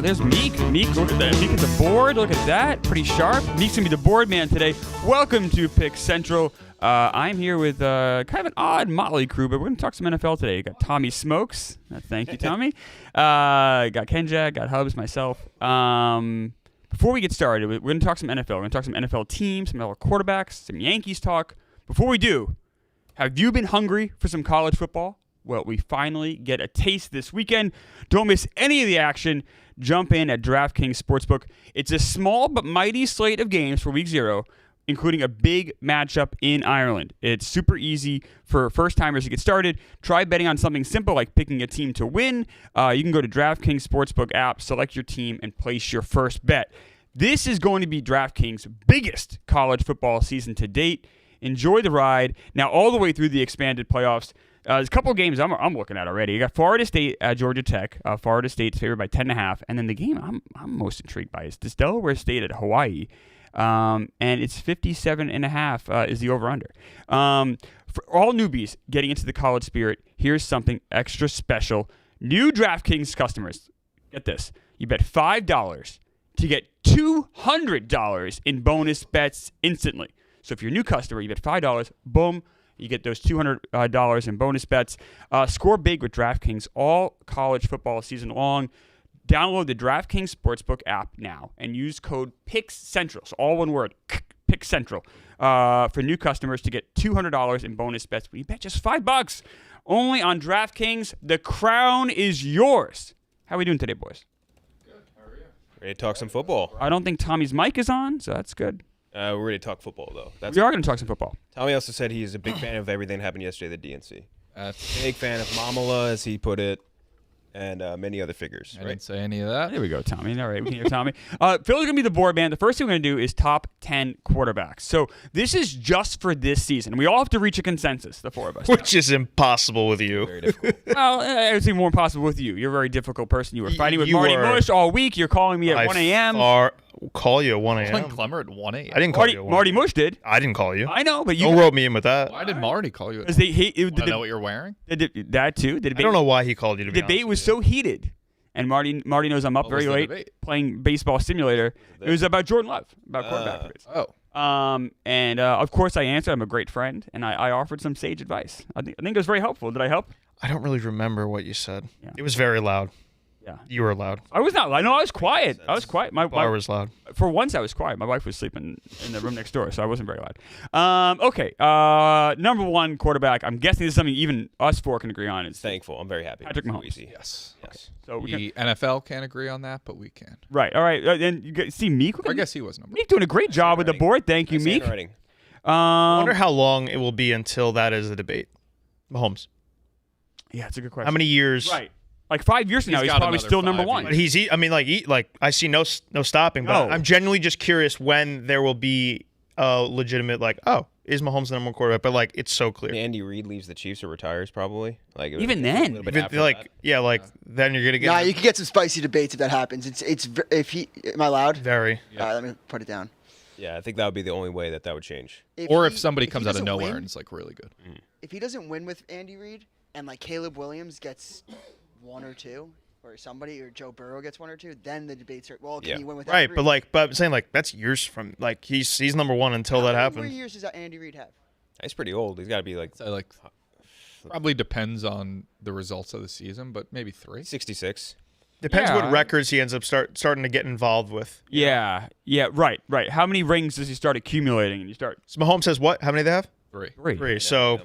there's Meek. Meek, look at that. Meek at the board. Look at that. Pretty sharp. Meek's going to be the board man today. Welcome to Pick Central. I'm here with kind of an odd motley crew, but we're going to talk some NFL today. You got Tommy Smokes. Thank you, Tommy. Got Kenjack, got Hubs, myself. Before we get started, we're going to talk some NFL. We're going to talk some NFL teams, some NFL quarterbacks, some Yankees talk. Before we do, have you been hungry for some college football? Well, we finally get a taste this weekend. Don't miss any of the action. Jump in at DraftKings Sportsbook. It's a small but mighty slate of games for Week 0, including a big matchup in Ireland. It's super easy for first-timers to get started. Try betting on something simple like picking a team to win. You can go to DraftKings Sportsbook app, select your team, and place your first bet. This is going to be DraftKings' biggest college football season to date. Enjoy the ride. Now, all the way through the expanded playoffs. There's a couple of games I'm looking at already. You got Florida State at Georgia Tech. Florida State's favored by 10.5. And then the game I'm most intrigued by is this Delaware State at Hawaii. And it's 57.5 is the over-under. For all newbies getting into the college spirit, here's something extra special. New DraftKings customers, get this. You bet $5 to get $200 in bonus bets instantly. So if you're a new customer, you bet $5, boom, you get those $200 in bonus bets. Score big with DraftKings all college football season long. Download the DraftKings Sportsbook app now and use code PICKCENTRAL, so all one word, PICKCENTRAL, for new customers to get $200 in bonus bets. But you bet just $5 only on DraftKings. The crown is yours. How are we doing today, boys? Good. How are you? Ready to talk some football. I don't think Tommy's mic is on, so that's good. We're ready to talk football, though. We are going to talk some football. Tommy also said he's a big fan of everything that happened yesterday at the DNC. Big fan of Mamala, as he put it, and many other figures. I didn't say any of that. There we go, Tommy. All right, we can hear Tommy. Phil's going to be the board man. The first thing we're going to do is top 10 quarterbacks. So this is just for this season. We all have to reach a consensus, the four of us. Which is impossible with you. Very difficult. Well, it's even more impossible with you. You're a very difficult person. You were fighting with Marty Mush all week. You're calling me at 1 a.m. Call you at 1 a.m. Playing Clemmer at 1 a.m. I didn't call you at 1 Marty Mush did. I didn't call you. I know, but you Don't rope me in with that. Why did Marty call you? Because they hate it. Want to know what you're wearing? That too. The debate, I don't know why he called you, to be the debate honest was with you. so heated. And Marty knows I'm up What was very the late debate? playing baseball simulator. It was about Jordan Love, about quarterback debates. And of course I answered. I'm a great friend, and I offered some sage advice. I think it was very helpful. Did I help? I don't really remember what you said. Yeah. It was very loud. Yeah. You were loud. I was not loud. No, I was quiet. I was quiet. My Bar was loud. For once, I was quiet. My wife was sleeping in the room next door, so I wasn't very loud. Okay. Number one quarterback. I'm guessing this is something even us four can agree on. Is Thankful. I'm very happy. Patrick Mahomes. Easy. Yes. Yes. So we The NFL can't agree on that, but we can. right. All right. And you see Meek. I guess he was number Meek doing a great job with the board. Thank you, Nice Meek. handwriting. I wonder how long it will be until that is the debate. Mahomes. Yeah, it's a good question. How many years? Right. Like 5 years from now, He's he's got probably another still 5 number one. But I see no stopping. But No. I'm genuinely just curious when there will be a legitimate is Mahomes the number one quarterback? But it's so clear. Andy Reid leaves the Chiefs or retires, probably. Even then. a little bit If after it, that. then you're gonna get. Nah, you can get some spicy debates if that happens. Am I loud? very. Yeah. All right, let me put it down. Yeah, I think that would be the only way that would change. Or he- if somebody he comes out of doesn't nowhere win- and it's really good. if he doesn't win with Andy Reid and Caleb Williams gets 1 or 2, or somebody, or Joe Burrow gets 1 or 2, then the debates are, well, can Yeah. he win with Right, Andy Reid? but I'm saying that's years from he's number one until that How many more happens. years does Andy Reid have? He's pretty old. He's got to be So probably depends on the results of the season, but maybe 3. 66. Depends Yeah. what records he ends up starting to get involved with. Yeah. Right. How many rings does he start accumulating? And you start So Mahomes has what? How many do they have? 3. 3. 3. So,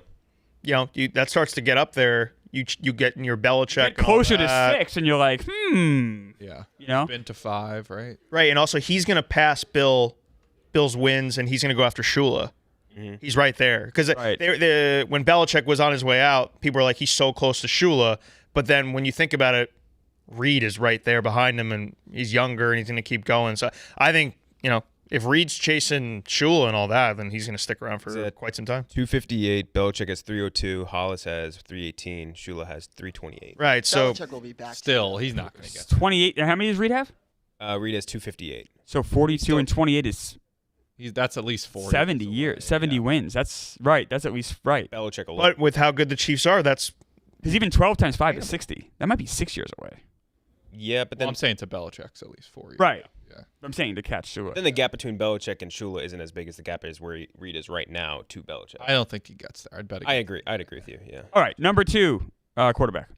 that starts to get up there. You get in your Belichick Get closer and all to that. 6, and you're like, Yeah. You know? Been to 5, right? Right, and also he's going to pass Bill's wins, and he's going to go after Shula. He's right there because Right. when Belichick was on his way out, people were like, he's so close to Shula. But then when you think about it, Reed is right there behind him, and he's younger, and he's going to keep going. So I think if Reed's chasing Shula and all that, then he's going to stick around for quite some time. 258. Belichick has 302. Hollis has 318. Shula has 328. Right, so Belichick will be back. Still, he's not going to get 28. How many does Reed have? Reed has 258. So 42 and 28 is That's at least 40. 70 years, 70 wins. That's right. That's at least right. Belichick alone. but with how good the Chiefs are, that's Because even 12 times 5 is 60. That might be 6 years away. Yeah, but then I'm saying to Belichick's at least 4 years. Right. Yeah. I'm saying to catch Shula. then the gap between Belichick and Shula isn't as big as the gap is where Reed is right now to Belichick. I don't think he gets there. I'd bet. I agree. I'd agree with you. Yeah. All right, number 2, quarterback.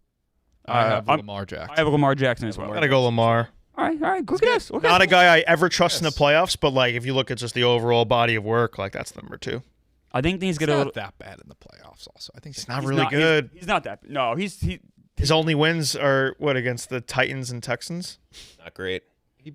I have I'm- Lamar Jackson. I have Lamar Jackson as well. Gotta go Lamar. All right. Look at this. Look at Not this. a guy I ever trust in the playoffs, but like if you look at just the overall body of work, like that's number 2. I think he's He's gonna. not that bad in the playoffs. Also, I think It's not he's really not- good. He's not that. No, he. His only wins are what against the Titans and Texans. Not great.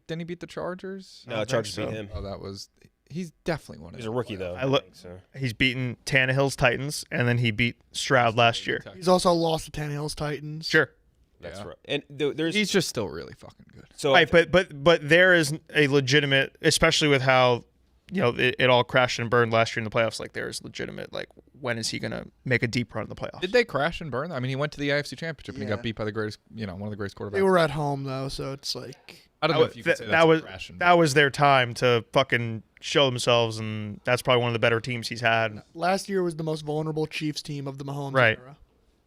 Didn't he beat the Chargers? No, don't Chargers think beat so. him. Oh, that was. He's definitely one. He's a rookie though. I look- think so. He's beaten Tannehill's Titans, and then he beat Stroud last year. He's also lost to Tannehill's Titans. Sure. That's Yeah. right. And there's He's just still really fucking good. so Right, but there is a legitimate, especially with how it all crashed and burned last year in the playoffs. Like there is legitimate. Like when is he gonna make a deep run in the playoffs? Did they crash and burn? I mean, he went to the AFC Championship and he Yeah. got beat by the greatest, one of the greatest quarterbacks. They were at home though, so it's like I don't know if you could say that's a crash and that was their time to fucking show themselves, and that's probably one of the better teams he's had. last year was the most vulnerable Chiefs team of the Mahomes Right. era.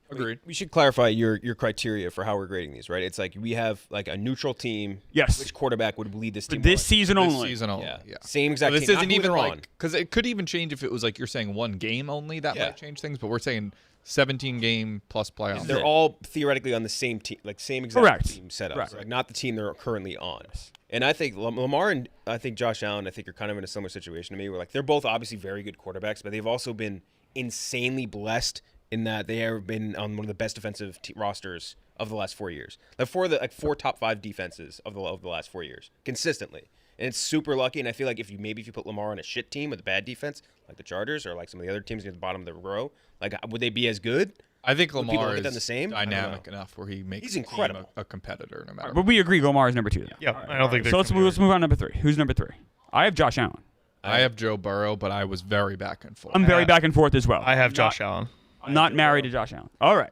Agreed. we should clarify your criteria for how we're grading these, right? It's like we have like a neutral team. Yes. Which quarterback would lead this For team? this on? season This only. season only. Yeah. Yeah. Same So exact this team. not isn't who even they're on. like because it could even change if it was like you're saying one game only that Yeah. might change things, but we're saying 17 game plus playoffs. They're all theoretically on the same team, like same exact Correct. team setups, Correct. like not the team they're currently on. And I think Lamar and I think Josh Allen, I think are kind of in a similar situation to me. Where like they're both obviously very good quarterbacks, but they've also been insanely blessed in that they have been on one of the best defensive rosters of the last 4 years. Like four top 5 defenses of the last 4 years consistently. And it's super lucky. And I feel like if you put Lamar on a shit team with a bad defense, like the Chargers or like some of the other teams at the bottom of the row, like would they be as good? I think Would people Lamar look at is them the same? I don't dynamic know. enough where he makes He's the team incredible. a competitor no matter But we agree Lamar is number 2. Then. Yeah, I don't think they're. So let's move on to number 3. Who's number 3? I have Josh Allen. I have Joe Burrow, but I was very back and forth. I'm very back and forth as well. I have Josh Allen. I'm not married to Josh Allen. All right.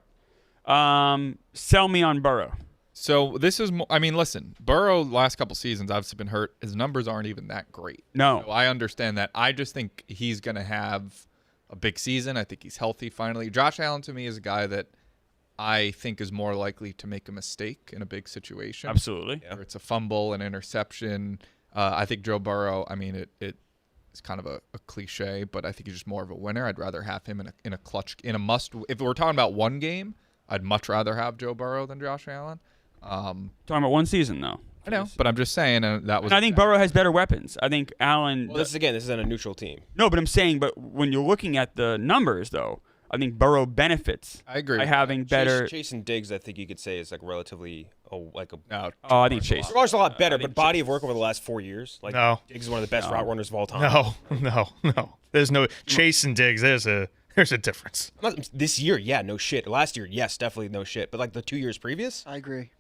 Sell me on Burrow. So this is, I mean, listen, Burrow last couple seasons obviously been hurt. His numbers aren't even that great. No. So I understand that. I just think he's going to have a big season. I think he's healthy finally. Josh Allen to me is a guy that I think is more likely to make a mistake in a big situation. Absolutely. Whether it's a fumble, an interception. I think Joe Burrow, I mean, it is kind of a cliche, but I think he's just more of a winner. I'd rather have him in a clutch, in a must. If we're talking about one game, I'd much rather have Joe Burrow than Josh Allen. Talking about one season, though. I know, but I'm just saying that was. And I think Burrow has better weapons. I think Allen. Well, this is on a neutral team. No, but I'm saying, but when you're looking at the numbers, though, I think Burrow benefits. I agree By with having better. Chase and Diggs, I think you could say is like relatively No, Oh, I think Chase. Jamar's a lot better, but body of work over the last 4 years, like No. Diggs is one of the best route runners of all time. No. There's no Chase and Diggs. There's a difference. This year, yeah, no shit. Last year, yes, definitely no shit. But like the 2 years previous, I agree.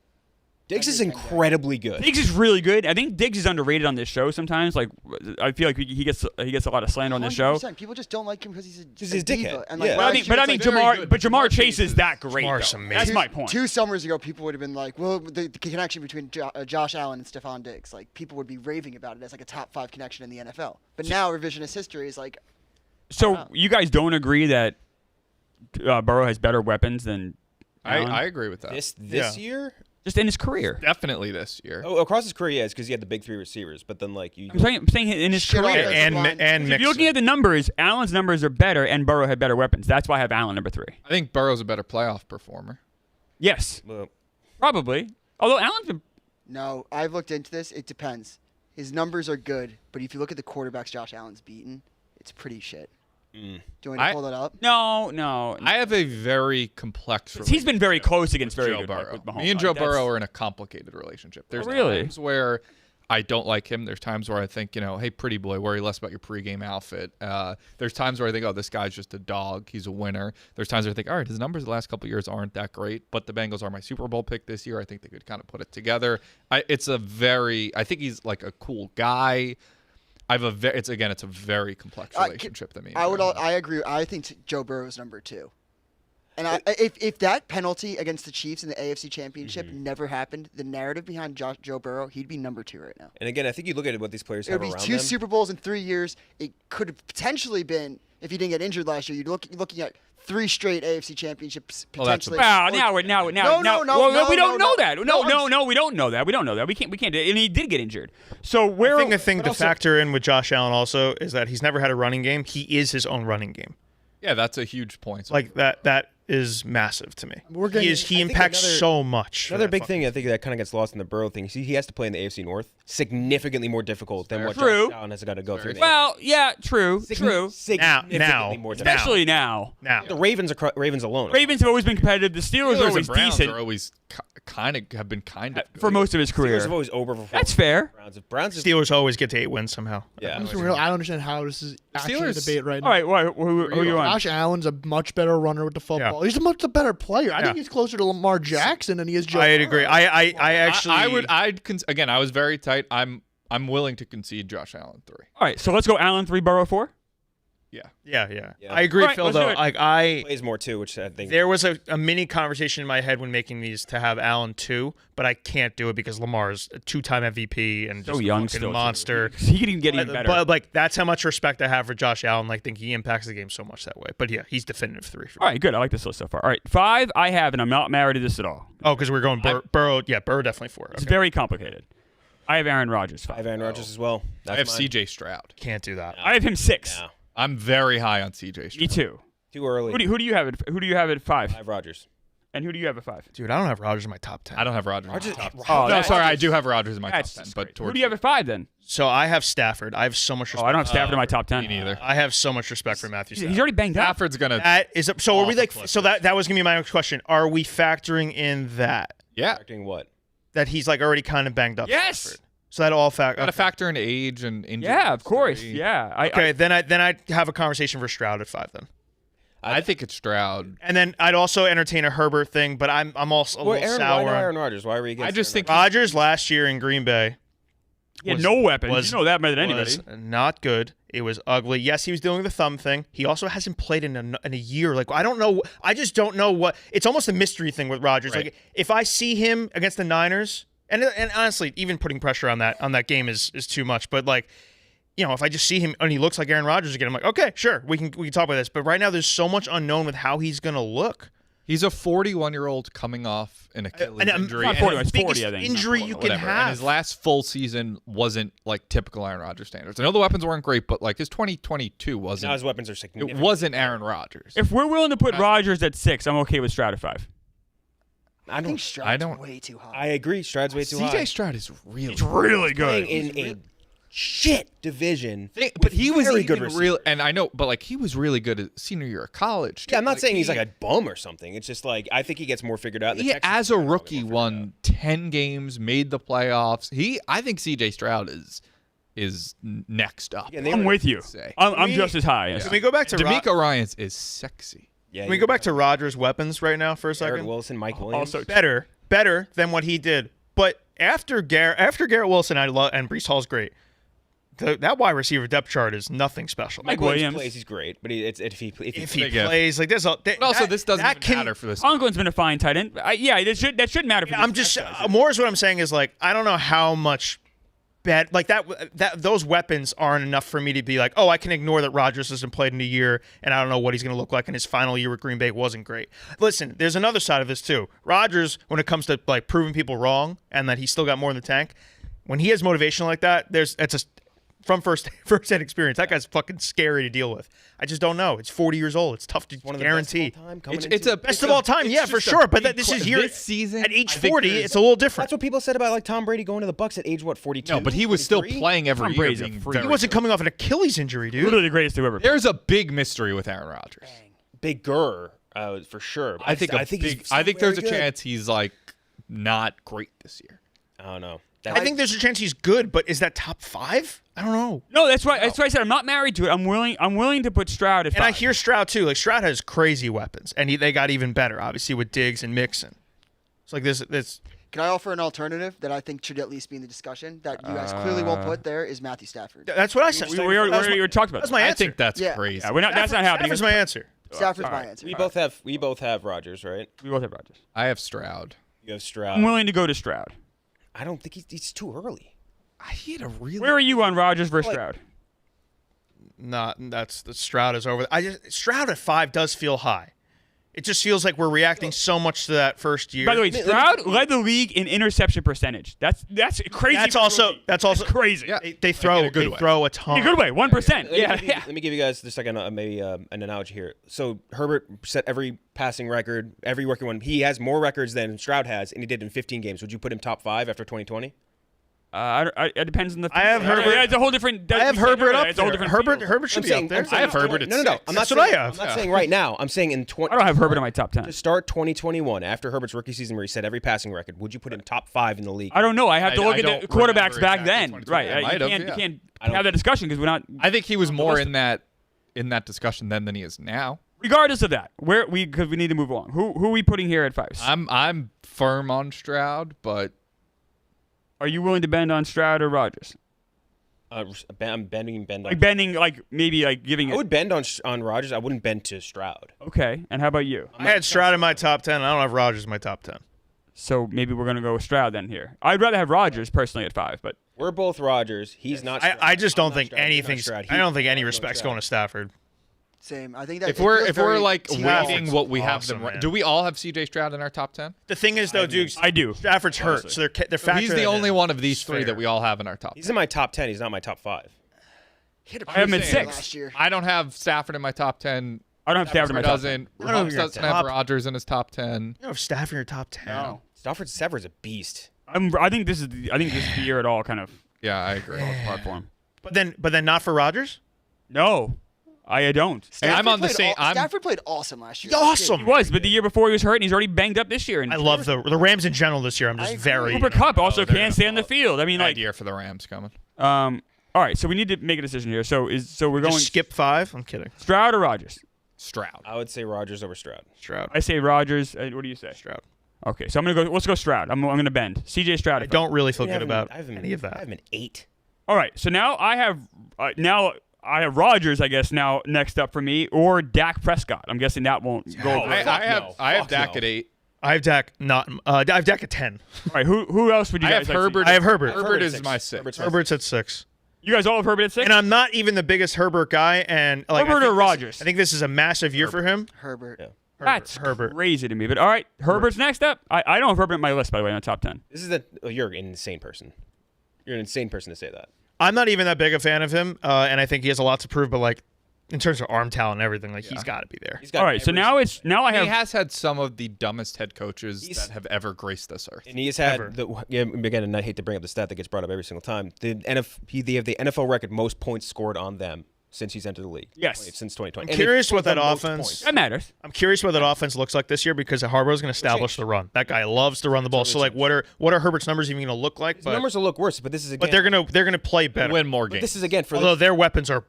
Diggs is incredibly good. Diggs is really good. I think Diggs is underrated on this show sometimes. Like, I feel like he gets a lot of slander on this show. 100%. People just don't like him because he's a He's a diva. dickhead. And like, Yeah. But I last think, year, but I it's think like, very Jamar, good. but Jamar Jamar Chase is Chase that great. Jamar's Though. amazing. That's my point. 2 summers ago, people would have been like, well, the connection between Josh Allen and Stephon Diggs, like people would be raving about it as like a top 5 connection in the NFL. But now revisionist history is like, So you guys don't agree that Burrow has better weapons than Allen? I agree with that. This year, just in his career. Definitely this year. across his career, yeah, it's because he had the big 3 receivers. But then like you, I'm saying in his Shit on career. it. And line. and If you're Mixon. looking at the numbers, Allen's numbers are better, and Burrow had better weapons. That's why I have Allen number 3. I think Burrow's a better playoff performer. Yes, well, probably. Although Allen's been no, I've looked into this. It depends. His numbers are good, but if you look at the quarterbacks Josh Allen's beaten, it's pretty shit. Do you want me to pull that up? no. I have a very complex. He's been very close against very Joe good Burrow. with Mahomes. Me and Joe Like, that's- Burrow are in a complicated relationship. There's really? times where I don't like him. There's times where I think, hey, pretty boy, worry less about your pregame outfit. There's times where I think, oh, this guy's just a dog. He's a winner. There's times where I think, all right, his numbers the last couple of years aren't that great, but the Bengals are my Super Bowl pick this year. I think they could kind of put it together. I think he's like a cool guy. It's a very complex relationship to me. I agree. I think Joe Burrow is number 2. And if that penalty against the Chiefs in the AFC Championship never happened, the narrative behind Joe Burrow, he'd be number 2 right now. and again, I think you look at what these players It have would be around 2 them. Super Bowls in 3 years. It could have potentially been if he didn't get injured last year, you're looking at 3 straight AFC championships Well, that's a- potentially. Wow, now we don't know that. no, No, we don't know that. We don't know that. We can't. And he did get injured. So where? I think the thing to factor in with Josh Allen also is that he's never had a running game. He is his own running game. Yeah, that's a huge point. Like that is massive to me. He think impacts another- so much. Another big thing I think that kind of gets lost in the Burrow thing. See, he has to play in the AFC North, significantly more difficult than what True. Josh Allen has got to go through. Well, yeah, true. Significantly Now. more difficult. Especially now. The Ravens alone. Ravens have always been competitive. The Steelers are Steelers always and Browns decent are always kind of good. for most of his Steelers career. have always overperformed. That's fair. Browns is Steelers always get to 8 wins somehow. yeah. I don't understand how this is actually a Steelers- debate right now. All right, who are you on? Josh Allen's a much better runner with the football. He's a much better player. I think he's closer to Lamar Jackson than he is Joe I'd Burrow. agree. I actually Again, I was very tight. I'm willing to concede Josh Allen 3. All right, so let's go Allen 3, Burrow 4. Yeah. Yeah. Yeah. I agree, All right, Phil. let's do Though, it. like I plays more too, which I think there was a mini conversation in my head when making these to have Allen 2, but I can't do it because Lamar's a 2-time MVP and So just young a fucking still. too. monster. He could even get even better. But like that's how much respect I have for Josh Allen. Like, think he impacts the game so much that way. But yeah, he's definitive 3 for me. All right, good. I like this list so far. All right, 5 I have, and I'm not married to this at all. Oh, because we're going Burrow. Yeah, Burrow definitely 4. It's Okay. very complicated. I have Aaron Rodgers 5. I have Aaron Rodgers as well. I have That's CJ Stroud. Can't do that. I have him 6. No. I'm very high on CJ Stroud. Me too. Too early. Who do you have at 5? I have Rodgers. And who do you have at 5? Dude, I don't have Rodgers in my top 10. I don't have Rodgers. Rodgers- Oh, No, sorry, I do have Rodgers in my top That's 10. just But great. Who towards do you have at 5 then? So I have Stafford. I have so much respect. Oh, I don't have Stafford in my top 10. me neither. I have so much respect for Matthew Stafford. He's already banged up. Stafford's gonna. That is so. Are we Off like? a cliff So that was gonna be my next question. Are we factoring in that Yeah, Doing what? he's like already kind of banged up? Yes. Stafford? So that all got to okay. factor in age and injury. Yeah, of course. history. Yeah. Okay, then I have a conversation for Stroud at 5 then, I think it's Stroud. and then I'd also entertain a Herbert thing, but I'm also a Well, little why sour. not on- Aaron Rodgers? Why were you against I just Aaron think Rodgers last year in Green Bay He had no weapons. was- You know that better than anybody. was not good. It was ugly. Yes, he was doing the thumb thing. He also hasn't played in a year. Like I don't know. I just don't know what. It's almost a mystery thing with Rodgers. Right. Like if I see him against the Niners, and honestly, even putting pressure on that game is too much. But like, you know, if I just see him and he looks like Aaron Rodgers again, I'm like, okay, sure, we can talk about this. But right now, there's so much unknown with how he's gonna look. He's a 41-year-old coming off an Achilles And injury. not and 40, his it's 40, biggest I think. injury Not you 40, can whatever. And have. his last full season wasn't like typical Aaron Rodgers standards. I know the weapons weren't great, but like his 2022 Now wasn't. his weapons are It significant. wasn't Aaron Rodgers. If we're willing to put Rodgers at 6, I'm okay with Stroud at 5. I think Stroud's I don't- way too high. I agree. Stroud's way too high. CJ Stroud is really. He's really good. Playing in a shit division. But he was very even good receiver. real, and I know, but like he was really good at senior year of college. Yeah, I'm not saying he's he- like a bum or something. It's just like I think he gets more figured out. He, as a rookie, won 10 games, made the playoffs. I think CJ Stroud is next up. Yeah, and they I'm were- with you. Say. I'm just as high. Can we go back to D'Amico Ryans is sexy. Yeah, Can we go back to Rodgers' weapons right now for a Garrett second? Wilson, Mike Williams. Also, Better than what he did. But after Garrett Wilson, I love, and Breece Hall's great. That wide receiver depth chart is nothing special. Mike Williams Williams. plays, he's great, but if he Big if. plays like this, But also, this doesn't even matter for this. Conklin's been a fine tight end. Yeah, that shouldn't matter. For I'm this just franchise. more is what I'm saying is like I don't know how much bad like that those weapons aren't enough for me to be like, oh, I can ignore that Rodgers hasn't played in a year and I don't know what he's going to look like, and his final year with Green Bay wasn't great. Listen, there's another side of this too. Rodgers, when it comes to like proving people wrong and that he's still got more in the tank, when he has motivation like that, from first-hand experience, that guy's fucking scary to deal with. I just don't know. It's 40 years old. It's tough to one of the guarantee. best of all time coming It's into- a Best of all time, yeah, for sure. But this is here this season at age I think 40. there's- It's a little different. That's what people said about like Tom Brady going to the Bucks at age 42. No, but he was still 43? playing every Tom year. Brady's a being freak. very He wasn't good. coming off an Achilles injury, dude. literally the greatest to ever. There's a big mystery with Aaron Rodgers. bigger for sure. I think he's I think there's a very good. chance he's like not great this year. I don't know. I think there's a chance he's good, but is that top 5? I don't know. No, that's why. That's why I said I'm not married to it. I'm willing to put Stroud at 5. And I hear Stroud too. Like Stroud has crazy weapons, and they got even better, obviously with Diggs and Mixon. It's like this. Can I offer an alternative that I think should at least be in the discussion that you guys clearly won't put there is Matthew Stafford. That's what I said. we already talked about That's that. my I answer. think that's Yeah. crazy. Yeah, we're not. That's not happening. Stafford's my answer. Stafford's all my right. answer. we both have Rodgers, right? We both have Rodgers. I have Stroud. You have Stroud. I'm willing to go to Stroud. I don't think he's too early. He had a really. Where are you on Rodgers versus Like- Stroud? that's Stroud is over. Stroud at 5 does feel high. It just feels like we're reacting so much to that first year. By the way, Stroud led the league in interception percentage. That's crazy. That's also crazy. Yeah. they throw in a good way. throw a ton. In a good way, 1%. Let me give you guys just like maybe an analogy here. So Herbert set every passing record, every rookie one. He has more records than Stroud has, and he did in 15 games. Would you put him top 5 after 2020? It depends on the. I have Herbert. Yeah, it's a whole different. I have Herbert up it's a whole there. different Herbert field. should be up there. I have Herbert at No. 6. I'm not That's saying, what I have. I'm not saying right now. I'm saying in 20. I don't have Herbert in my top 10. To start 2021, after Herbert's rookie season where he set every passing record, would you put him top 5 in the league? I don't know. I have to I look at don't the quarterbacks remember back exactly then. 2020. Right. I might have, You can't I don't- have that discussion because we're not. I think he was more list in that discussion then than he is now. Regardless of that, because we need to move along. Who are we putting here at 5? I'm firm on Stroud, but Are you willing to bend on Stroud or Rodgers? I'm bending. Like bending, like maybe like giving I it. would bend on Rodgers. I wouldn't bend to Stroud. Okay. And how about you? I had Stroud in my top 10. I don't have Rodgers in my top 10. So maybe we're gonna go with Stroud then here. I'd rather have Rodgers personally at 5, but We're both Rodgers. He's not. Stroud. I just I'm don't not think Stroud. You're not anything's. Stroud. I don't think any I'm respect's Stroud. going to Stafford. Same. I think that if we're very like team- rating what we have awesome, them, man. do we all have CJ Stroud in our top 10? The thing is, though, dude, I do. Stafford's hurt, so they're factoring He's the it only in. one of these three Fair. that we all have in our top 10. He's in my top 10. He's not my top 5. He had a I have him pretty at good year 6. last year. I don't have Stafford in my top 10. I don't have Stafford in my top 10. Doesn't. I don't know if you're doesn't have top- Rodgers in his top 10. You don't have Stafford in your top 10. No. Stafford Sever's a beast. I think this is the year it all kind of Yeah, I agree. apart for him. But then not for Rodgers. No, I don't. I'm on the played same. I'm Stafford played awesome last year. Awesome. He was, but the year before he was hurt, and he's already banged up this year. And I love the Rams in general this year. I'm I just agree. very. Cooper Kupp also they're can't stay on the field. I mean, bad like, year for the Rams coming. all right. So we need to make a decision here. So we're going Just skip 5. I'm kidding. Stroud or Rodgers? Stroud. I would say Rodgers over Stroud. Stroud. I say Rodgers. What do you say? Stroud. Okay, so I'm gonna go. Let's go Stroud. I'm gonna bend. CJ Stroud. I don't really feel I have good him- about I have him- any of I that. have him an 8. All right. So now I have Rodgers. I guess now next up for me or Dak Prescott. I'm guessing that won't go. Oh, over. I fuck have no. I have Fuck Dak no. at 8. I have Dak not. I have Dak at 10. All right. Who else would you I guys have like to see? Herbert. I have Herbert. Herbert is Six. my 6. Herbert's my Herbert's at 6. You guys all have Herbert at 6. And I'm not even the biggest Herbert guy. And like, Herbert or Rodgers? I think this is a massive year for him. Herbert. Yeah. That's Herbert. crazy to me. But all right, Herbert's next up. I don't have Herbert in my list, by the way, on the top 10. This is you're an insane person. You're an insane person to say that. I'm not even that big a fan of him, and I think he has a lot to prove. But like, in terms of arm talent and everything, like he's got to be there. He's got All right, so every now I He have. has had some of the dumbest head coaches He's- that have ever graced this earth. And he has had Ever. again, and I hate to bring up the stat that gets brought up every single time. They have the NFL record most points scored on them since he's entered the league. Yes. Since 2020. I'm And they've curious scored what that the most offense- points. That matters. I'm curious what that offense looks like this year because Harbaugh's going to establish the run. That guy loves to run the ball. So like, what are Herbert's numbers even going to look like? The numbers will look worse, but this is again. But they're gonna play better. Win more but games. this is again for Although this their weapons are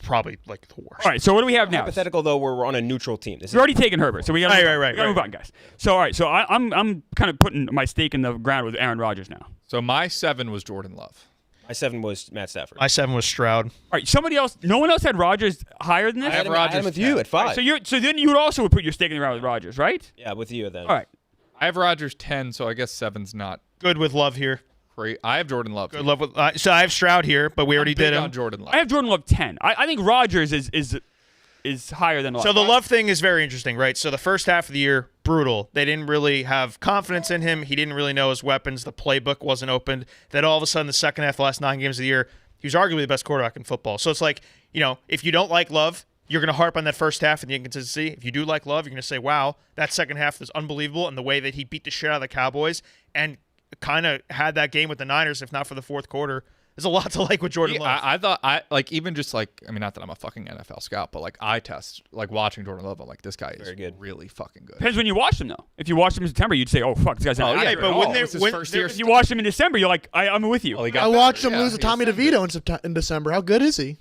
probably like the worst. All right, so what do we have now? hypothetical though, where we're on a neutral team. This We've already taken Herbert, so we got Right, to move on, guys. So all right, so I'm kind of putting my stake in the ground with Aaron Rodgers now. So my 7 was Jordan Love. my 7 was Matt Stafford. My 7 was Stroud. All right, somebody else. No one else had Rodgers higher than this. I have I had Rodgers him with 10. you at 5. So then you would also put your stake in the ground with Rodgers, right? Yeah, with you then. All right. I have Rodgers 10, so I guess 7's not Good with Love here. great. I have Jordan Love. Good Love with. So I have Stroud here, but we already Big did him. on Jordan Love. I have Jordan Love 10. I think Rodgers is higher than Love. So the Love thing is very interesting, right? So the first half of the year, brutal. They didn't really have confidence in him. He didn't really know his weapons. The playbook wasn't opened. Then all of a sudden, the second half, the last 9 games of the year, he was arguably the best quarterback in football. So it's like, if you don't like Love, you're going to harp on that first half and the inconsistency. If you do like Love, you're going to say, wow, that second half was unbelievable. And the way that he beat the shit out of the Cowboys and kind of had that game with the Niners, if not for the fourth quarter. There's a lot to like with Jordan Love. I thought even just not that I'm a fucking NFL scout, but eye test, watching Jordan Love, I'm like, this guy is Very good. really fucking good. Depends when you watch him, though. If you watch him in September, you'd say, "Oh fuck, this guy's not." Oh, yeah, accurate but at when all." they- This is when first they're- year. If you watch him in December, you're like, "I'm with you." Well, he got I better. watched him Yeah, lose to he Tommy was good. DeVito in December. How good is he?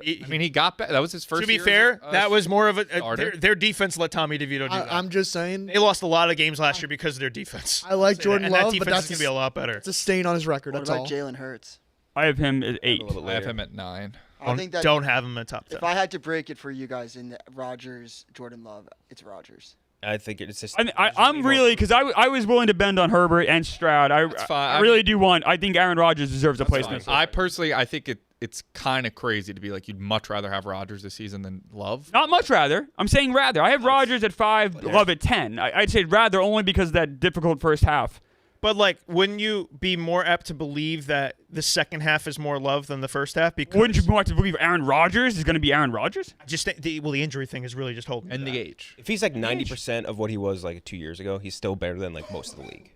I mean, he got better. That was his first to be year fair, as a- that was more of a starter. their defense let Tommy DeVito do that. I'm just saying. They lost a lot of games last year because of their defense. I like Jordan and Love, that but defense that's is going to be a lot better. It's a stain on his record. What That's about all. Jalen Hurts? I have him at 8. A little bit I have later. him at 9. I think that Don't have him in top 10. if I had to break it for you guys in Rodgers, Jordan Love, it's Rodgers. I think it's just. I'm really because I was willing to bend on Herbert and Stroud. That's fine. I really do want. I think Aaron Rodgers deserves a place in this. I personally, I think it's kind of crazy to be like you'd much rather have Rodgers this season than Love. Not much rather. I'm saying rather. I have Rodgers at 5, Love at 10. I'd say rather only because of that difficult first half. But like, wouldn't you be more apt to believe that the second half is more Love than the first half? Because Wouldn't you want to believe Aaron Rodgers is going to be Aaron Rodgers? I just think the injury thing is really just holding me And back. the age. If he's like 90% of what he was like 2 years ago, he's still better than like most of the league.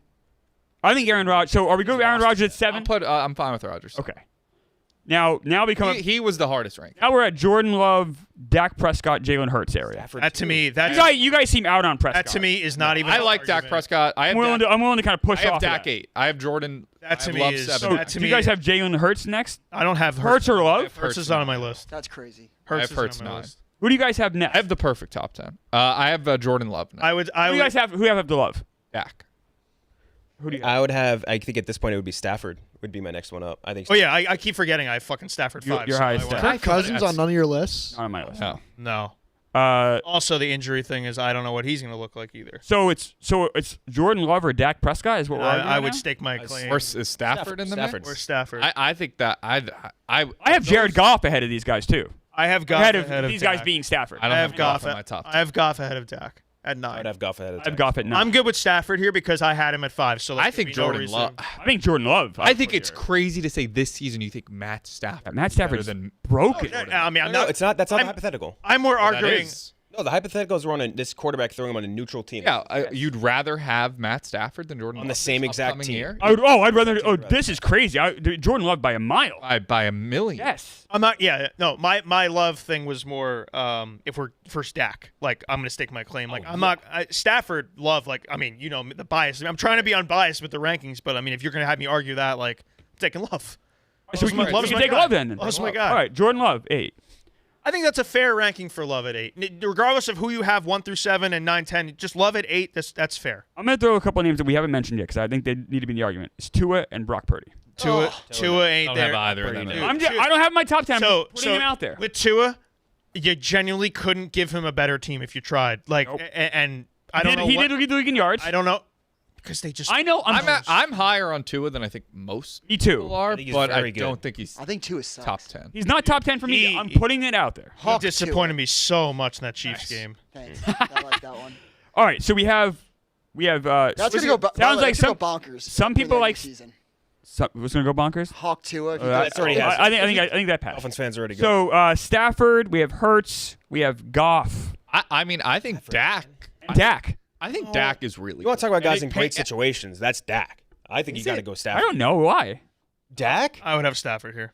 I think Aaron Rodgers. So are we going with Aaron Rodgers at 7? I'm fine with Rodgers. Okay. Now we come up. He was the hardest ranked. Now we're at Jordan Love, Dak Prescott, Jalen Hurts area. That to me, You guys seem out on Prescott. that to me is not even. I an like Dak argument. Prescott. I'm willing to kind of push I have off. Dak of that. 8. I have Jordan. That to I me love is- 7. So That to do me you guys is- have Jalen Hurts next? I don't have Hurts or Love? Hurts is not on my list. That's crazy. I have isn't Hurts on my 9. list. Who do you guys have next? I have the perfect top 10. I have Jordan Love now. I Who do you guys have? Who have the Love? Dak. Who do you have? I would have. I think at this point it would be Stafford. Would be my next one up. I think. Oh yeah, I keep forgetting I have fucking Stafford 5. Your so highest I went- stat. Kirk Cousins on none of your lists. Not on my list. No. No. Uh, Also, the injury thing is I don't know what he's going to look like either. so it's Jordan Love or Dak Prescott is what we're arguing I right would now? stake my claim. Or is Stafford in the Stafford. mix? Or Stafford. I think that I have Jared Goff ahead of these guys too. I have Goff Ahead ahead of of these Dak. guys being Stafford. I I don't have Goff in my top. I have Goff ahead of Dak at I 9. would have Goff ahead of. I have Goff at 9. I'm good with Stafford here because I had him at 5. So I think Jordan Love. I think Jordan Love. I think it's crazy to say this season you think Matt Stafford. Matt is better Stafford's than broken. I mean, I'm No, not. it's not. That's not I'm- hypothetical. I'm more That arguing. is. No, the hypotheticals were on this quarterback throwing him on a neutral team. Yeah, you'd rather have Matt Stafford than Jordan On Love the same this exact upcoming team. year? I'd rather. Oh, this is crazy. Jordan Love by a mile. By a million. Yes. I'm not. Yeah, no. My love thing was more. If we're first Dak, like I'm gonna stake my claim. Like I'm not Stafford Love. Like I mean, you know the bias. I'm trying to be unbiased with the rankings, but I mean, if you're gonna have me argue that, like I'm taking Love. So we can, Love's we can my take guy. Love then. Love's my guy. All right, Jordan Love 8. I think that's a fair ranking for Love at 8. Regardless of who you have 1 through 7 and 9, 10, just Love at 8. That's fair. I'm gonna throw a couple names that we haven't mentioned yet because I think they need to be in the argument. It's Tua and Brock Purdy. Tua ain't I don't there. have either of them. Dude, I don't have my top 10. I'm putting him out there. With Tua, you genuinely couldn't give him a better team if you tried. Like, Nope. and I don't know. He what, did lead the league in yards. I don't know because they just. I know. I'm higher on Tua than I think most Me people too. are, think he's but I very good. don't think he's I think two is sucks. top 10. He's not top 10 for me. He- I'm putting it out there. He disappointed me so much in that Chiefs game. Thanks. I like that one. All right, so we have. That's gonna go. Sounds like that's some gonna go bonkers. some for the people end of like- the season. what's gonna go bonkers. Hawk Tua. If you That's already has. I think that passed. Dolphins fans are already good. So Stafford, we have Hurts, we have Goff, I mean, I think Dak. and Dak. I think Dak is really. you want to talk about guys And in great situations? That's Dak. I think you got to go I Stafford. don't know why. Dak. I would have Stafford here.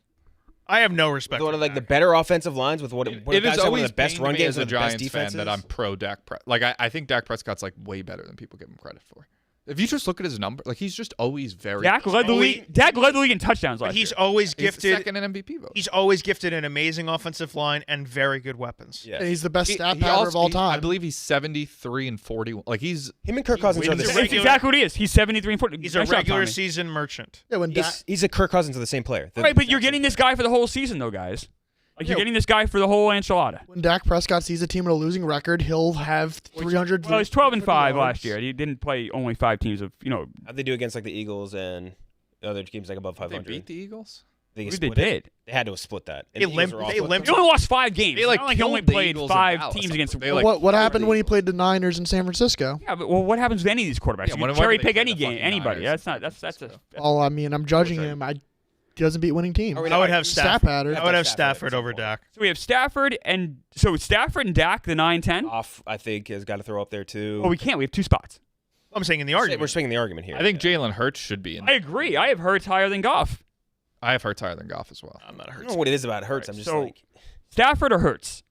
I have no respect. One for of like the Dak. better offensive lines with what It guys is have one always of the best pain run to me games as a and the best Giants fan defenses. that I'm pro Dak. Like I think Dak Prescott's like way better than people give him credit for. If you just look at his number, like he's just always very. Dak led the league. Dak led the league in touchdowns last He's year. always He's gifted. second in MVP vote. He's always gifted an amazing offensive line and very good weapons. Yeah. And he's the best He- stat he pattern also- of all he- time. I believe he's 73 and 41. Like he's Him and Kirk Cousins are the wins same. a That's regular- exactly what he is. He's 73 and 40. He's a Nice job, regular Tommy. season merchant. Yeah, when Dak, He's a Kirk Cousins are the same player. Right, but you're getting this guy for the whole season, though, guys. Like you're getting this guy for the whole enchilada. when Dak Prescott sees a team with a losing record, he'll have 300. Well, he's 12 and 5 yards. last year. He didn't play only 5 teams of How'd they do against like the Eagles and other teams like above they 500? beat the Eagles. They They split it. did. They had to have split that. And They the Eagles limped- were they awful. limped- He only lost 5 games. They, It's like, not like he only killed the played Eagles in 5 Dallas. teams against. They, like, What happened when he played the Niners in San Francisco? Yeah, but well, what happens with any of these quarterbacks? Yeah, you when can did cherry they pick play any the game, fucking anybody. Niners? That's a. Well, I mean, I'm judging him. He doesn't beat winning teams. Are we I would not- have Stat Stafford. pattern. I would have Stafford Stafford at over some point. Dak. So we have Stafford and Dak, the 9-10. Off, I think, has got to throw up there too. Oh, we can't. We have 2 spots. I'm saying in the We're argument. swinging the argument here. I think Jalen Hurts should be in. I agree. I have Hurts higher than Goff. I have Hurts higher than Goff as well. I'm not a I Hurts. don't know what it is about Hurts. I'm just So- like, Stafford or Hurts?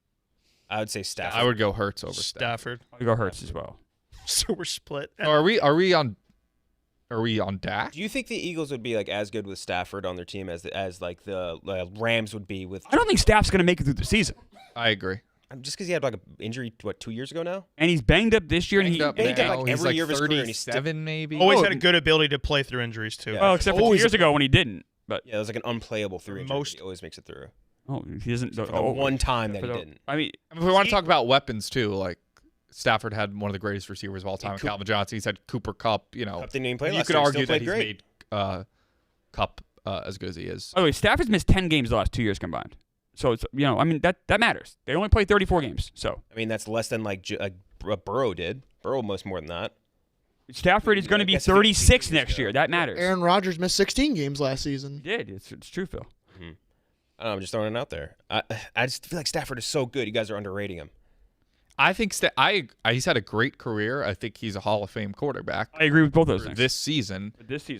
I would say Stafford. I would go Hurts over Stafford. Stafford. I'll go Hurts as well. So we're split. So are we on Dak? Do you think the Eagles would be like as good with Stafford on their team as like the Rams would be with? I don't think Staff's going to make it through the season. I agree. Just because he had like an injury, 2 years ago now? And he's banged up this year. And Banged up he did, now. like, He's every like year of his career, and he's still- 37 maybe. Always Oh, had a good ability to play through injuries too. Yeah. well, except for 2 Always years ago when he didn't. But Yeah, it was like an unplayable 3 injury. Most- He always makes it through. oh, he doesn't. For the one time that he didn't. I mean, If we want to talk about weapons too, like Stafford had one of the greatest receivers of all time, Calvin Johnson. He's had Cooper Cup. You know, Cup didn't even play you last could year. He argue still that played he's great. made Cup as good as he is. By the way, Stafford's missed 10 games the last 2 years combined. So it's that matters. They only played 34 games. So I mean, that's less than like Burrow did. Burrow most more than that. Stafford is going to be That's 36 years next ago. year. That matters. Aaron Rodgers missed 16 games last season. He did. It's true, Phil. I don't know, I'm just throwing it out there. I just feel like Stafford is so good. You guys are underrating him. I think he's had a great career. I think he's a Hall of Fame quarterback. I agree with both those things. This season,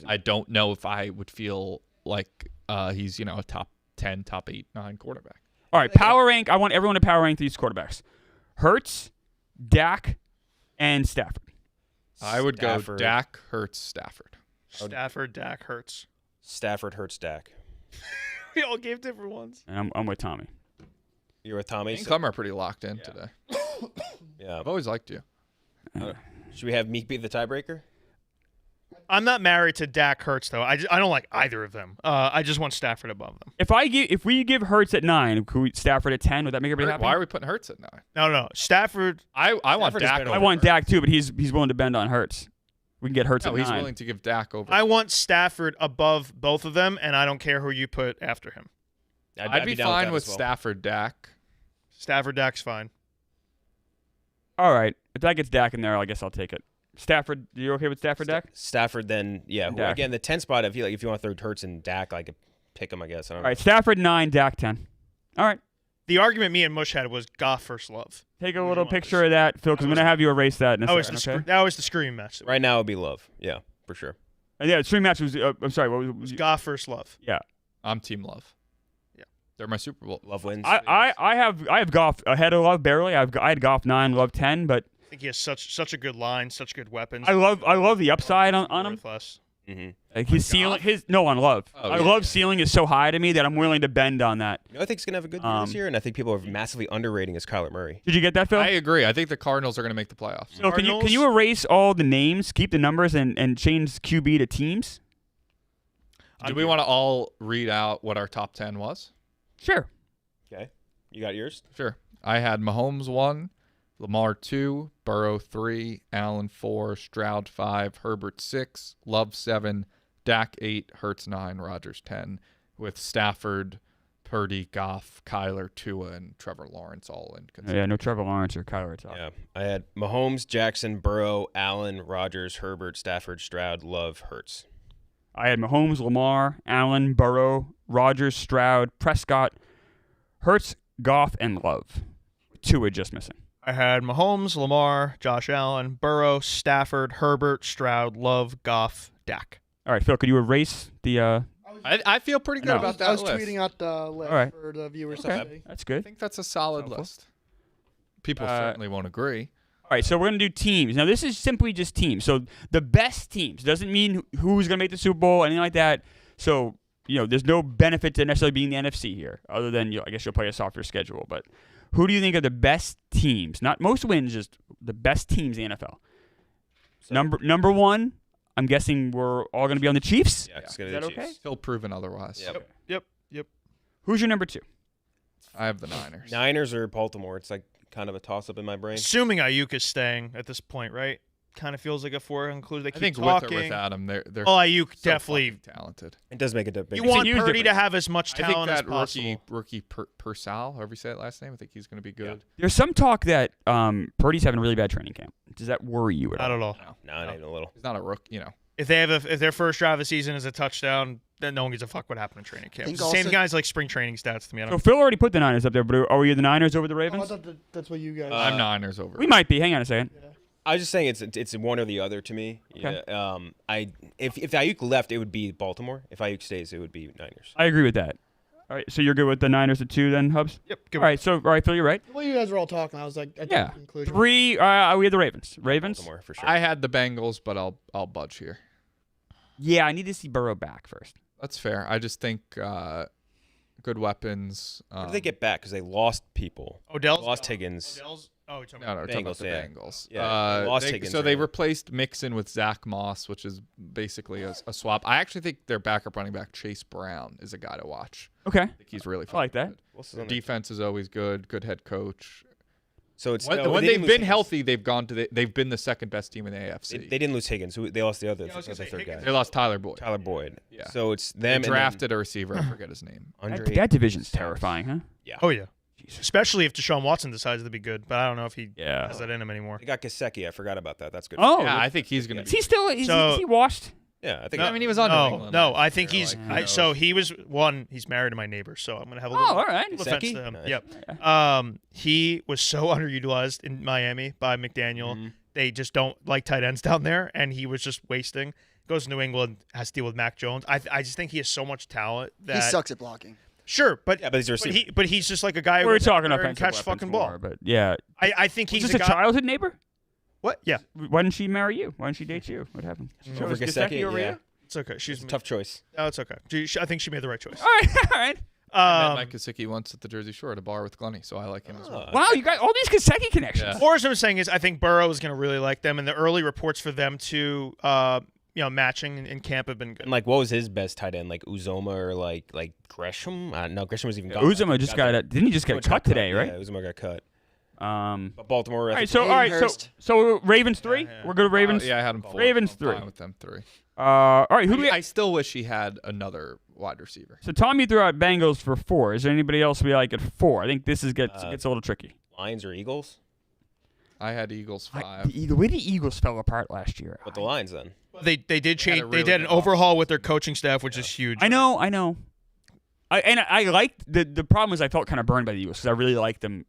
I don't know if I would feel like he's a top 10, top 8, 9 quarterback. All right, power rank. I want everyone to power rank these quarterbacks: Hurts, Dak, and Stafford. I would Stafford. go Dak, Hurts, Stafford. Stafford, Dak, Hurts. Stafford hurts Dak. We all gave different ones. And I'm with Tommy. You're with Tommy. Me and Clem are pretty locked in today. Yeah. I've always liked you. Should we have Meek be the tiebreaker? I'm not married to Dak, Hurts though. I don't like either of them. I just want Stafford above them. If we give Hurts at 9, could we Stafford at 10? Would that make everybody happy? Why are we putting Hurts at 9? No. Stafford. I want Stafford is Dak. better over I want Hurts. Dak too, but he's willing to bend on Hurts. We can get Hurts No, at 9. he's willing to give Dak over. I want Stafford above both of them, and I don't care who you put after him. I'd be down fine that with as well. Stafford, Dak. Stafford, Dak's fine. All right, if that gets Dak in there, I guess I'll take it. Stafford, you okay with Stafford, Dak? Stafford, then yeah. Dak. Again, the 10 spot. I feel like if you want to throw Hurts and Dak, I could pick him. I guess. I don't All know. right, Stafford 9, Dak 10. All right, The argument me and Mush had was Goff first love. take a Who do little you want picture this? of that, Phil, because I'm gonna have you erase that in a That was second. Okay. that was the scream match. Right now, it would be Love. Yeah, for sure. And yeah, the stream match was. I'm sorry. What It was was Goff first love. Yeah. I'm Team Love. Yeah. They're my Super Bowl. Love wins. I have Goff ahead of Love barely. I had Goff 9, Love 10, but I think he has such a good line, such good weapons. I love the upside on him. Worth less. Mm-hmm. Like his ceiling, on Love. Oh, I yeah. love ceiling is so high to me that I'm willing to bend on that. You know, I think he's gonna have a good year this year, and I think people are massively underrating is Kyler Murray. Did you get that, Phil? I agree. I think the Cardinals are going to make the playoffs. Phil, can you Cardinals? erase all the names, keep the numbers, and change QB to teams? Do we want to all read out what our top 10 was? Sure. Okay, you got yours. Sure. I had Mahomes 1, Lamar 2, Burrow 3, Allen 4, Stroud 5, Herbert 6, Love 7, Dak 8, Hurts 9, Rodgers 10, with Stafford, Purdy, Goff, Kyler, Tua, and Trevor Lawrence all in. Yeah, no Trevor Lawrence or Kyler at top. Yeah, I had Mahomes, Jackson, Burrow, Allen, Rodgers, Herbert, Stafford, Stroud, Love, Hurts. I had Mahomes, Lamar, Allen, Burrow, Rodgers, Stroud, Prescott, Hurts, Goff, and Love. Tua just missing. I had Mahomes, Lamar, Josh Allen, Burrow, Stafford, Herbert, Stroud, Love, Goff, Dak. All right, Phil, could you erase the? I feel pretty good No. about that I was list. tweeting out the list All right. for the viewers Okay, to see. that's I good. think that's a solid Helpful. list. People Uh, certainly won't agree. All right, so we're going to do teams. Now, this is simply just teams. So the best teams doesn't mean who's going to make the Super Bowl, anything like that. So, there's no benefit to necessarily being the NFC here, other than, I guess you'll play a softer schedule. But who do you think are the best teams? Not most wins, just the best teams in the NFL. So- Number one, I'm guessing we're all going to be on the Chiefs. Yeah, it's gonna Is be that the Chiefs. okay? Still proven otherwise. Yep. Yep. Who's your number two? I have the Niners. Niners or Baltimore. It's like kind of a toss up in my brain. Assuming Ayuk is staying at this point, right? Kind of feels like a foregone conclusion. They I keep think talking. with or without him, they're Oh, Ayuk so definitely. fucking talented. It does make a big You It's a want huge Purdy to difference. have as much I think talent as that possible. rookie Purcell, however you say that last name, I think he's going to be good. There's some talk that Purdy's having a really bad training camp. Does that worry you at all? Not at all. No, not even a little. He's not a rookie, If they have if their first drive of the season is a touchdown, then no one gives a fuck what happened in training camp. Think It's the same also- guys like spring training stats to me. I So don't Phil already put the Niners up there, but are we the Niners over the Oh, I Ravens? thought that's what you guys. I'm Niners over. We might be. Hang on a second. I was just saying it's one or the other to me. Okay. Yeah. If Ayuk left, it would be Baltimore. If Ayuk stays, it would be Niners. I agree with that. All right, so you're good with the Niners at 2 then, Hubs? Yep. All right, Phil, you're right. Well, you guys were all talking. I was like, at Yeah. the conclusion. 3, we had the Ravens. Ravens? Baltimore for sure. I had the Bengals, but I'll budge here. Yeah, I need to see Burrow back first. That's fair. I just think good weapons. Where did they get back? Because they lost people. Odell's Lost Higgins. Odell's. Oh, you're talking No, we're talking about Bengals, the yeah. Bengals. Yeah, they lost Higgins, so they right? replaced Mixon with Zach Moss, which is basically a swap. I actually think their backup running back Chase Brown is a guy to watch. Okay. I think he's really I like that. good. What's Their defense is always good. Good head coach. So it's When they they've didn't lose been Higgins. healthy, they've been the second best team in the AFC. They didn't lose Higgins. They lost the other, Yeah, I was gonna the say third guy. Higgins. They lost Tyler Boyd. Tyler Boyd. Yeah. So it's They them. drafted a receiver. I forget his name. and then Andre. That division's terrifying, huh? Yeah. Oh yeah. Especially if Deshaun Watson decides to be good, but I don't know if he Yeah. has that in him anymore. They got Gesicki. I forgot about that. That's good. Oh, Yeah, I think he's going to is be. he still? Is So- he washed? Yeah, I think. I mean, he was on New No, England no. last I think year, he's. like, who knows? So he was one. He's married to my neighbor, so I'm gonna have a little. Oh, all right. little offense Gesicki? to him. Nice. Yep. He was so underutilized in Miami by McDaniel. Mm-hmm. They just don't like tight ends down there, and he was just wasting. Goes to New England, has to deal with Mac Jones. I just think he has so much talent that He sucks at blocking. Sure, but Yeah, but he's a receiver. but he's just like a guy. We're who talking can offensive catch weapons fucking more, ball. but yeah. I think Was he's this a a guy. childhood neighbor? What? Yeah, Why didn't she marry you? Why didn't she date you? What happened? Over Was Gesicki, over yeah. you? it's okay. She's It's a tough choice. Oh, it's okay. I think she made the right choice. All right, all right. I met Um, Mike Gesicki once at the Jersey Shore at a bar with Glenny, so I like him as well. Wow, you got all these Gesicki connections. Yeah. Or as I'm saying is, I think Burrow is going to really like them, and the early reports for them to, matching in camp have been good. And like, what was his best tight end? Like Uzoma or like Gresham? No, Gresham was even gone. Uzoma just got it. Didn't he just get cut today, right? Yeah, Uzoma got cut. But All Baltimore. I right, think- so Hayden so Ravens 3. yeah. We're good with Ravens. Yeah, I had him 4. Ravens I'm 3. fine with them 3. All right, who do we? I still wish he had another wide receiver. So Tom, you threw out Bengals for 4. Is there anybody else we like at 4? I think this gets a little tricky. Lions or Eagles? I had Eagles 5. The way the Eagles fell apart last year. But the Lions then. They did change. a They really did an good overhaul with their coaching staff, which is huge. I know. I liked the problem is I felt kind of burned by the Eagles because I really liked them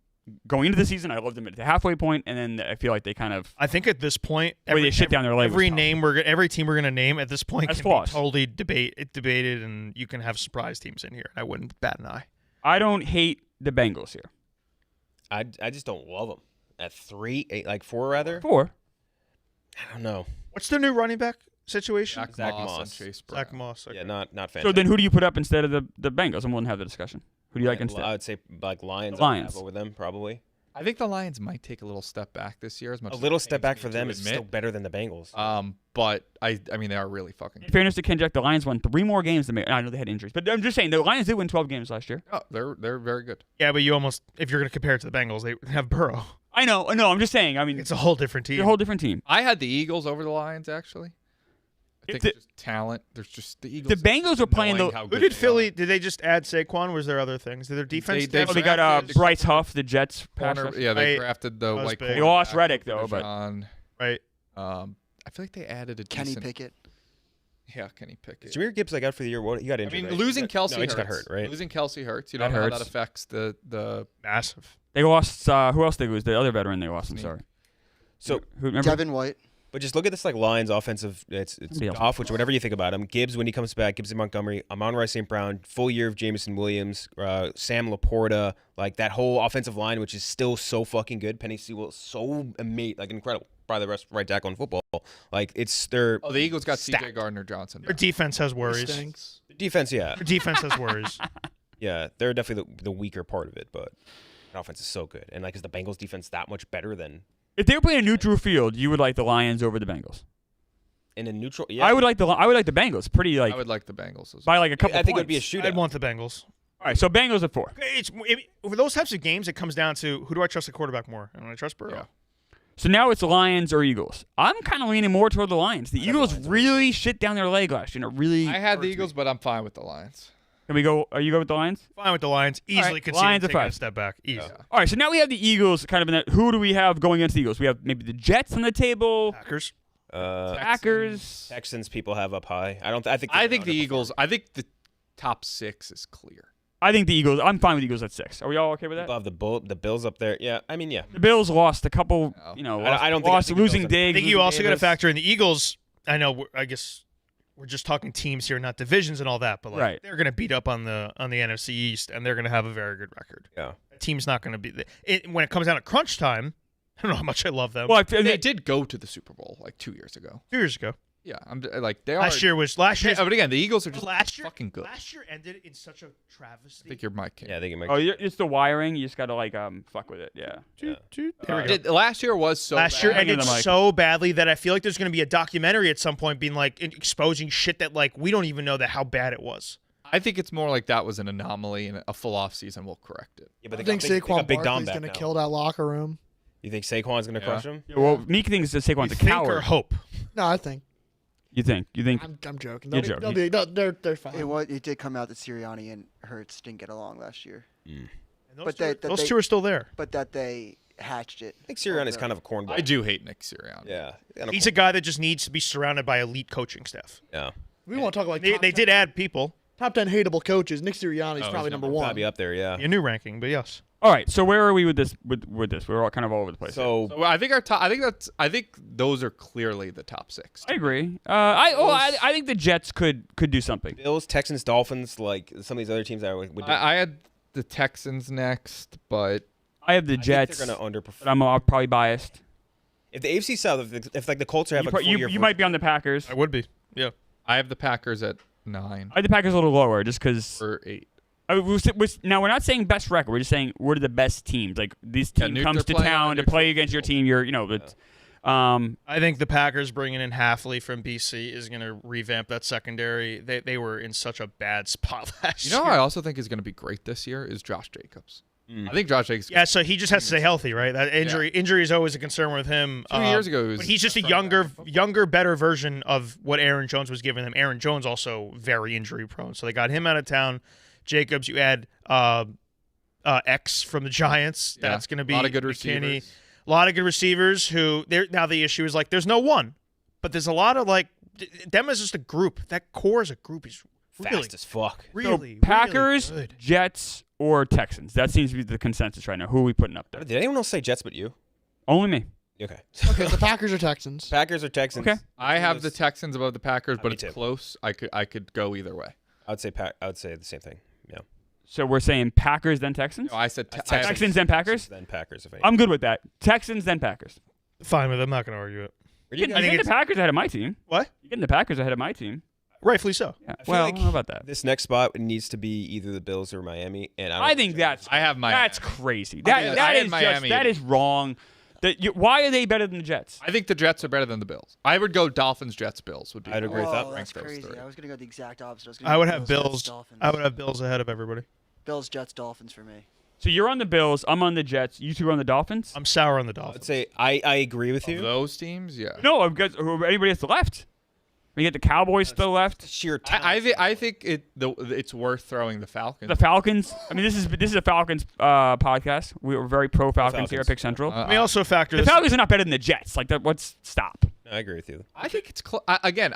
going into the season. I loved them at the halfway point, and then I feel like they kind of I think at this point, way they shit down their leg was every tough. every team we're gonna name at this point That's can flawed. be totally debated, and you can have surprise teams in here. I wouldn't bat an eye. I don't hate the Bengals here. I just don't love them. At 3, 8, like 4 rather. 4. I don't know. What's the new running back situation? Zach Moss Moss. and Chase Brown. Zach Moss. Okay. Yeah, not fantastic. So then, who do you put up instead of the Bengals? And we'll have the discussion. Who do you like I instead? would say like Lions. The Lions. I would have over them probably. I think the Lions might take a little step back this year. As much A as little it step pains back me for to them is admit. still better than the Bengals. But I mean they are really fucking In good. fairness to Kendrick, the Lions won 3 more games than me. I know they had injuries, but I'm just saying the Lions did win 12 games last year. Oh, they're very good. Yeah, but you almost, if you're gonna compare it to the Bengals, they have Burrow. I know. No, I'm just saying. I mean, It's a whole different team. they're a whole different team. I had the Eagles over the Lions actually. I If think the- just talent. There's just the The Eagles. Bengals are playing knowing the. how Who good did they Philly? are. Did they just add Saquon? Or was there other things? Did their defense? They Oh, they got drafted- Bryce Huff, the Jets. pass Corner, rusher. yeah, they Right. drafted the That was like. big. They lost quarterback Reddick, from though, but- Dijon. Right. I feel like they added a Kenny decent. Pickett. Yeah, Kenny Pickett. Is Jameer Gibbs like out for the year? What he got I injured? mean, right? losing He got- Kelsey No, he just got hurts. hurt, right? Losing Kelsey hurts. You That don't know how hurts. that affects the. Massive. They lost. Who else they lose? The other veteran they lost. I'm sorry. So, Who remember? Devin White. but just look at this like Lions offensive. It's Somebody else. Goff, which whatever you think about him. Gibbs when he comes back. Gibbs in Montgomery. Amon-Ra St. Brown. Full year of Jameson Williams. Sam Laporta. Like that whole offensive line, which is still so fucking good. Penny Sewell, so amazing, like incredible. Probably the best right tackle in football. Like it's their Oh, the Eagles got C.J. Stacked. Gardner Johnson. Their defense has worries. Stinks. defense. Yeah, Their defense has worries. yeah, they're definitely the weaker part of it, but that offense is so good. And like, is the Bengals defense that much better than If they were playing a neutral field, you would like the Lions over the Bengals. in a neutral? Yeah, I would like the Bengals. Pretty like I would like the Bengals as well. by like a couple. I think it would points. be a shootout. I'd want the Bengals. All right, so Bengals at 4. For those types of games, it comes down to who do I trust the quarterback more? And I trust Burrow. Yeah. So now it's Lions or Eagles. I'm kind of leaning more toward the Lions. The Eagles really shit down their leg last year. And it really. I had the Eagles, but I'm fine with the Lions. Can we go? Are you go with the Lions? Fine with the Lions. Easily right, could see them Lions at taking a 5. step back. Easy. All right, so now we have the Eagles kind of in that. Who do we have going against the Eagles? We have maybe the Jets on the table, Packers. Packers. Texans people have up high. I don't. I think. I think the Eagles. I think the top 6 is clear. I think the Eagles. I'm fine with the Eagles at 6. Are we all okay with that? People have the Bills up there. Yeah, I mean, yeah. The Bills lost a couple. No. You know, I don't think- I lost think the losing Bills are- I Diggs. think you losing also got to Davis. factor in the Eagles. I know. I guess we're just talking teams here, not divisions and all that. But like, Right. they're going to beat up on the NFC East, and they're going to have a very good record. Yeah. The team's not going to be. When it comes down to crunch time, I don't know how much I love them. Well, I feel They did go to the Super Bowl like 2 years ago. 2 years ago. Yeah, I'm like they are. Last year. Yeah, but again, the Eagles are just last year fucking good. Last year ended in such a travesty. I think you're Mike King. Yeah, I think it makes. Oh, it's the wiring. You just got to like fuck with it. Yeah. Yeah. There we go. Last year was so. Last year bad. Hang on ended the mic. so badly that I feel like there's going to be a documentary at some point being like exposing shit that like we don't even know that how bad it was. I think it's more like that was an anomaly, and a full off season will correct it. Yeah, but I they think got big Saquon Dom Barkley's back going to now. kill that locker room. You think Saquon's going to crush him? Yeah, well, Meek thinks that Saquon's a Think coward. or hope? No, I think. You think? I'm joking. You're They'll joking. be- they're fine. It did come out that Sirianni and Hurts didn't get along last year, And But that those they- two are still there. but that they hatched it. I think Sirianni's kind of a cornball. I do hate Nick Sirianni. Yeah. He's a guy that just needs to be surrounded by elite coaching staff. Yeah. We want to talk like They did add people. top 10 hateable coaches. Nick Sirianni is Oh, probably he's number number one. Probably up there, yeah. A new ranking, but yes. All right, so where are we with this? With this, we're all kind of all over the place. So, So I think our top. I think those are clearly the top 6. I agree. I think the Jets could do something. Bills, Texans, Dolphins, like some of these other teams that would do. I had the Texans next, but I have the I think Jets, they're going to but underperform. I'm probably biased. If the AFC South, if like the Colts have You, like a full year you might be on the Packers. I would be. Yeah. I have the Packers at 9 I have the Packers a little lower just because. or 8. Now we're not saying best record. We're just saying what are the best teams. Like this Yeah, team they're comes to playing on town a to neutral play against your team. You're but I think the Packers bringing in Halfley from BC is going to revamp that secondary. They were in such a bad spot last You know year. who I also think is going to be great this year is Josh Jacobs. I think Josh Jacobs. Yeah, so he just has to stay healthy, right? That injury is always a concern with him. 2 years ago, he was but he's just a running younger, better version of what Aaron Jones was giving them. Aaron Jones also very injury prone, so they got him out of town. Jacobs, you add X from the Giants. Yeah, That's going to be a lot of good McKinney. receivers. A lot of good receivers who now the issue is like there's no one, but there's a lot of like them as just a group. That core as a group is really, fast as fuck. really Packers, really good. Jets, or Texans. That seems to be the consensus right now. Who are we putting up there? Did anyone else say Jets but you? Only me. Okay. Okay, so Packers or Texans? Packers or Texans? Okay. I have the Texans above the Packers, but Me it's too. close. I could go either way. I would say the same thing. Yeah. So we're saying Packers then Texans. No, I said Texans then Packers. Then Packers. If any. I'm good with that. Texans then Packers. Fine with it. I'm not going to argue it. Are You're you getting guys- the Packers ahead of my team. What? You're getting the Packers ahead of my team. Rightfully so. Yeah. I feel Well, like how about that? This next spot needs to be either the Bills or Miami, and I think that's I have Miami. That's crazy. I That had is just Miami. that is wrong. Why are they better than the Jets? I think the Jets are better than the Bills. I would go Dolphins, Jets, Bills. Would be. I'd agree with that. Whoa, that's Rank those crazy. three. I was gonna go the exact opposite. I would have Jets, Bills. Dolphins. I would have Bills ahead of everybody. Bills, Jets, Dolphins for me. So you're on the Bills. I'm on the Jets. You two are on the Dolphins. I'm sour on the I'd Dolphins. say I agree with Of you. those teams, yeah. No, I've got anybody that's left. We get the Cowboys still left. Sheer talent. I think it's worth throwing the Falcons. The Falcons. I mean, this is a Falcons podcast. We're very pro Falcons here at Falcons. Pick Central. Let me also factor the this. Falcons are not better than the Jets. Like that. What's stop? No, I agree with you. I think it's again.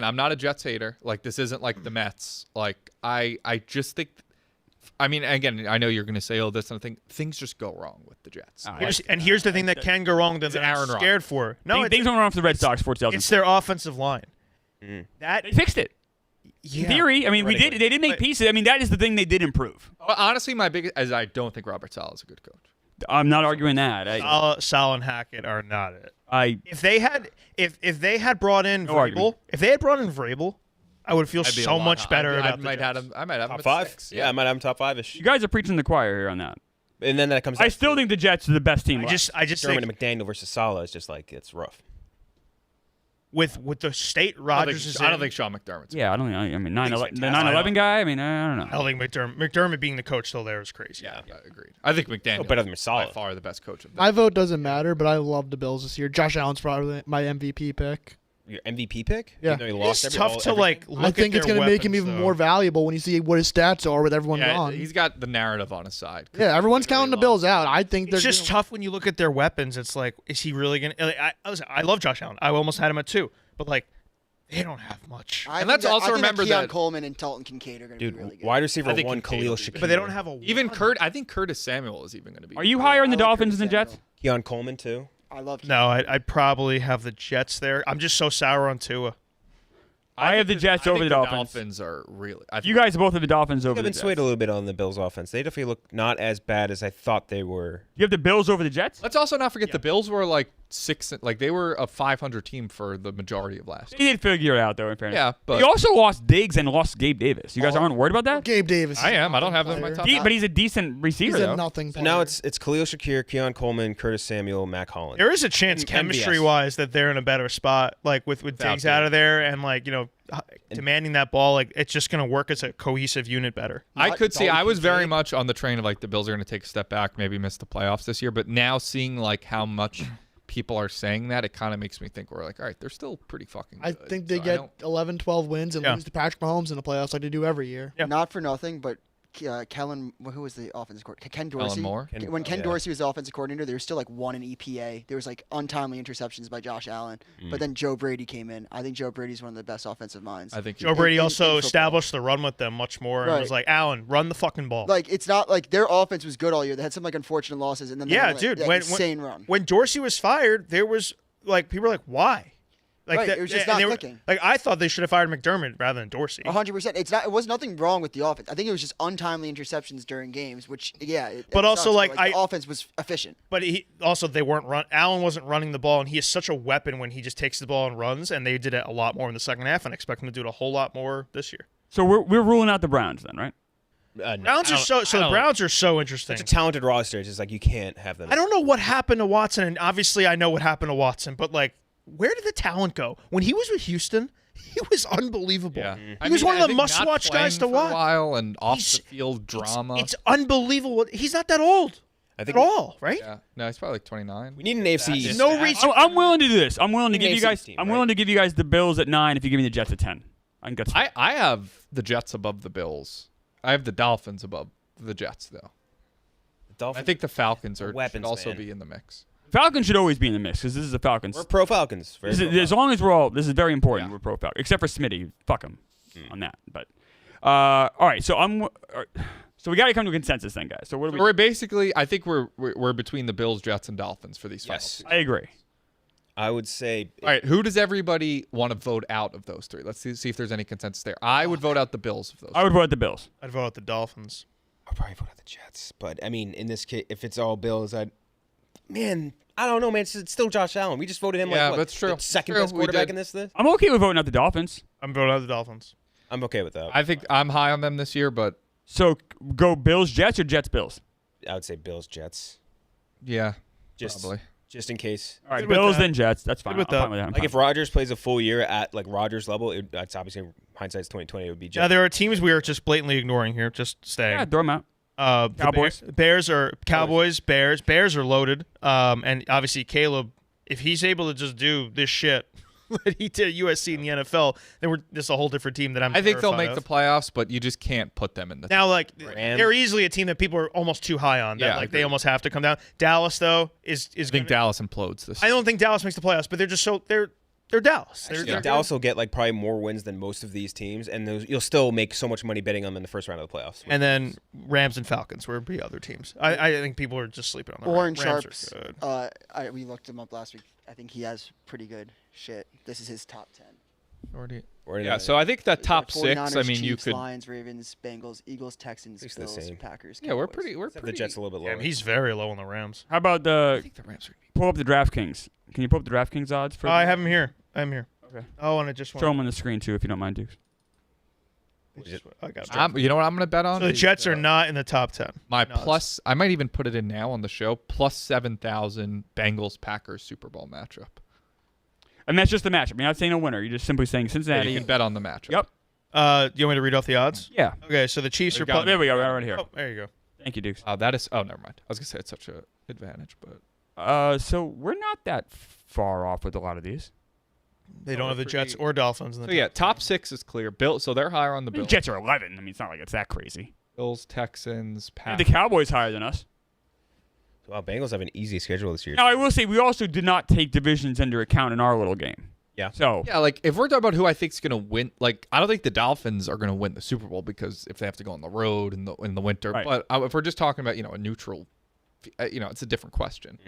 I'm not a Jets hater. Like this isn't like the Mets. Like I just think. I mean, again, I know you're going to say all this, and I think things just go wrong with the Jets. Here's the thing that can go wrong that I'm Aaron scared for. No, things don't run for the Red Sox for sales. it's their offensive line. That They fixed it. yeah. In theory, I mean, Theoretically. they did make pieces. I mean, that is the thing they did improve. But honestly, my biggest is I don't think Robert Saleh is a good coach. I'm not arguing that. Sal and Hackett are not it. I If they had brought in No Vrabel, argument. I would feel I'd be a so lot much high. better I about the might have Jets. him. I might have him Top at five? 6. Yeah, I might have them top five-ish. you guys are preaching to the choir here on that. And then that comes. I down still to think the Jets are the best team. I just Sherman think and McDaniel versus Salah is just like it's rough. with the state Rodgers is in, I don't think Sean McDermott's. Yeah, I don't. I mean, 9/11, the fantastic. 9/11 guy. I mean, I don't I know. don't think McDermott being the coach still there is crazy. Yeah, agreed. I think McDaniel better than by Saleh. far the best coach of them. My vote doesn't matter, but I love the Bills this year. Josh Allen's probably my MVP pick. Your MVP pick? Yeah. Even though he lost It's every- tough all- to everything? like look I think at it's their going to make him weapons, even though. more valuable when you see what his stats are with everyone Yeah, gone. he's got the narrative on his side. Yeah, everyone's counting the Bills out. I think they're It's just gonna- tough when you look at their weapons. It's like, is he really gonna? I love Josh Allen. I almost had him at 2, but like, they don't have much. And let's also remember Keon that- Coleman and Dalton Kincaid are going to Dude, be really good. wide receiver I think one, Kincaid Khalil will be Shakir. But they don't have a Even one. I think Curtis Samuel is even going to be. Are you higher on the I like Dolphins Curtis than the Jets? Samuel. Keon Coleman too. I love. No, I'd probably have the Jets there. I'm just so sour on Tua. I have the Jets I over think the Dolphins. Dolphins are really. You guys both have the Dolphins over I've the been Jets. swayed a little bit on the Bills' offense. They definitely look not as bad as I thought they were. You have the Bills over the Jets? Let's also not forget the Bills were like they were a 500 team for the majority of last year. He did figure it out, though, in fairness. Yeah, but he also lost Diggs and lost Gabe Davis. You guys aren't worried about that? Gabe Davis. I am. I don't have them in my top. But he's a decent receiver, He's though. a nothing. So now it's Khalil Shakir, Keon Coleman, Curtis Samuel, Mac Holland. There is a chance And chemistry-wise that they're in a better spot, like with Diggs out of there and demanding that ball. Like it's just going to work as a cohesive unit better. I could see. I was very PJ. much on the train of like the Bills are going to take a step back, maybe miss the playoffs this year. But now seeing like how much people are saying that, it kind of makes me think we're like, all right, they're still pretty fucking good. I think they So get 11, 12 wins and lose to Patrick Mahomes in the playoffs like they do every year. Yeah. Not for nothing, but Kellen, who was the offensive coordinator? Ken Dorsey. Moore? When Ken Dorsey was the offensive coordinator, there was still like 1 in EPA. There was like untimely interceptions by Josh Allen. But then Joe Brady came in. I think Joe Brady's one of the best offensive minds. I think Joe Brady in also football. established the run with them much more and Right. was like, Allen, run the fucking ball. Like it's not like their offense was good all year. They had some like unfortunate losses, and then they Yeah, had, like, dude, that insane run. When Dorsey was fired, there was like people were like, why? Like Right, it was just and not they were- clicking. Like I thought they should have fired McDermott rather than Dorsey. 100%. It's not. It was nothing wrong with the offense. I think it was just untimely interceptions during games, which But also, sucks, like, the offense was efficient. But they weren't Allen wasn't running the ball, and he is such a weapon when he just takes the ball and runs. And they did it a lot more in the second half, and I expect him to do it a whole lot more this year. So we're ruling out the Browns then, right? No. Browns are the Browns are so interesting. Such a talented roster. It's just like you can't have them. I don't know what happened to Watson, and obviously I know what happened to Watson, but like, where did the talent go when he was with Houston? He was unbelievable. Yeah. He was one of the must-watch guys to for watch. a while and off He's- the field drama. It's unbelievable. He's not that old I at think all, right? yeah. No, he's probably like 29. we need an AFC. East. No reason. I'm willing to do this. I'm willing to Give me give you a guys. team, I'm right? willing to give you guys the Bills at 9 if you give me the Jets at 10. I think that's. I have the Jets above the Bills. I have the Dolphins above the Jets, though. Dolphins. I think the Falcons should Weapons, also man. be in the mix. Falcons should always be in the mix because this is the Falcons. We're pro Falcons. Very pro As long as we're all, this is very important. Yeah. We're pro Falcons, except for Smitty. Fuck him on that. But all right. So so we got to come to a consensus then, guys. So what do we? We're basically, I think we're between the Bills, Jets, and Dolphins for these Yes. finals. I agree. I would say. All right, who does everybody want to vote out of those three? Let's see if there's any consensus there. I would vote out the Bills of those. I would vote the Bills. I'd vote out the Dolphins. I'll probably vote out the Jets. But I mean, in this case, if it's all Bills, I don't know, man. It's still Josh Allen. We just voted him Yeah, like that's true. the second True, best we quarterback did. in this list. I'm okay with voting out the Dolphins. I'm voting out the Dolphins. I'm okay with that. I think I'm high on them this year, but So go Bills, Jets, or Jets, Bills. I would say Bills, Jets, yeah, just probably. just in case. All right, Good with Bills that. then Jets. That's fine. Good with I'm that. fine with that. I'm Like fine. if Rodgers plays a full year at like Rodgers level, that's obviously hindsight's 2020. It would be Jets. Now there are teams we are just blatantly ignoring here. Just staying. yeah, throw them out. The Cowboys. Bears are Cowboys. Bears. Bears are loaded. And obviously Caleb, if he's able to just do this shit that he did at USC in the NFL, then we're just a whole different team that I'm. I think they'll terrified make the of. playoffs, but you just can't put them in the. Now, like Rams. they're easily a team that people are almost too high on. That, Yeah, like they agreed. almost have to come down. Dallas though is I think gonna, Dallas implodes this. I don't think Dallas makes the playoffs, but they're just so they're Dallas. Actually, They're Dallas will get like probably more wins than most of these teams, and you'll still make so much money betting on them in the first round of the playoffs. and then Rams and Falcons will be other teams. I think people are just sleeping on the Warren Rams. Sharp's. Are good. We looked him up last week. I think he has pretty good shit. This is his top 10. Yeah, so I think that top 6. 49ers, I mean, you Chiefs, could. Lions, Ravens, Bengals, Eagles, Texans, Basically the Bills, same. Packers. Yeah, we're Cowboys. pretty. We're Except pretty. the Jets a little bit Yeah, lower. he's very low on the Rams. How about I think the Rams are. pull up the DraftKings? Can you pull up the DraftKings odds for? I have him here. I'm here. Okay. Oh, and I just Show them on the screen too, if you don't mind, Dukes. I got it. You know what I'm going to bet on? So the Jets are not in the top 10. My No, plus. I might even put it in now on the show. Plus 7,000 Bengals Packers Super Bowl matchup. And that's just the matchup. You're not saying a winner. You're just simply saying Yeah, Cincinnati. you can bet on the matchup. Yep. You want me to read off the odds? Yeah. Okay, so the Chiefs are Oh, there we go. Right here. Oh, there you go. Thank you, Dukes. That is. Oh, never mind. I was gonna say it's such a advantage, but So we're not that far off with a lot of these. They don't we're have the Jets pretty- or Dolphins in the so yeah, top 6 is clear. Bill. So they're higher on the I mean, Bills. Jets are 11. I mean, it's not like it's that crazy. Bills, Texans, The Packers. Cowboys higher than us. Wow, Bengals have an easy schedule this year. Now, I will say we also did not take divisions into account in our little game. Yeah. So Yeah, like if we're talking about who I think is gonna win, like I don't think the Dolphins are gonna win the Super Bowl because if they have to go on the road in the winter. Right. But if we're just talking about a neutral, it's a different question.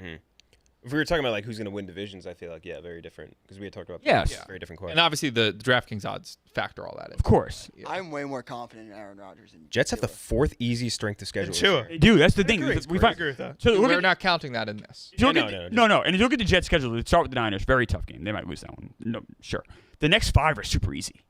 If we were talking about like who's going to win divisions, I feel like very different because we had talked about Yes. very different questions. And obviously the DraftKings odds factor all that in. Of course. I'm way more confident in Aaron Rodgers. And Jets have the Tua. 4th easiest strength of schedule. And this Tua. year. They do. That's the thing. agree. We I find, agree with that. so look We're at, not counting that in this. if you look Yeah, at no, no. And if you look at the Jets schedule, they start with the Niners. Very tough game. They might lose that one. No, sure. The next 5 are super easy.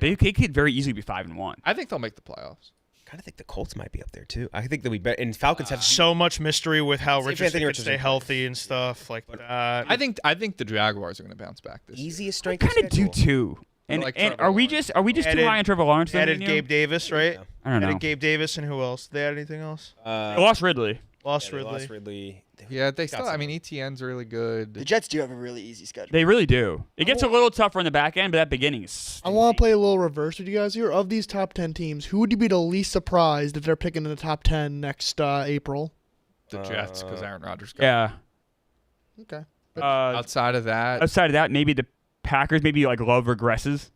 They could very easily be 5-1. I think they'll make the playoffs. Kind of think the Colts might be up there too. I think they'll be better. And Falcons have So much mystery with how See if Richardson Anthony can Richardson stay plays. healthy and stuff like that. I think the Jaguars are going to bounce back this year. easiest strength. Kind of do schedule. too. And, like and Trevor are we Lawrence. just too Added- high on Trevor Lawrence? then, Added you? Gabe Davis, right? I don't know. Added Gabe Davis and who else? Did they add anything else? They lost Ridley. Lost They Ridley. lost Ridley. Yeah, they Got still. I mean, ETN's really The good. Jets do have a really easy schedule. They really do. It gets a little tougher on the back end, but that beginning is. I want to play a little reverse with you guys here. Of these top 10 teams, who would you be the least surprised if they're picking in the top 10 next April? The Jets, because Aaron Rodgers. Got Yeah. Okay. Outside of that, Outside of that, maybe the Packers, maybe like Love regresses.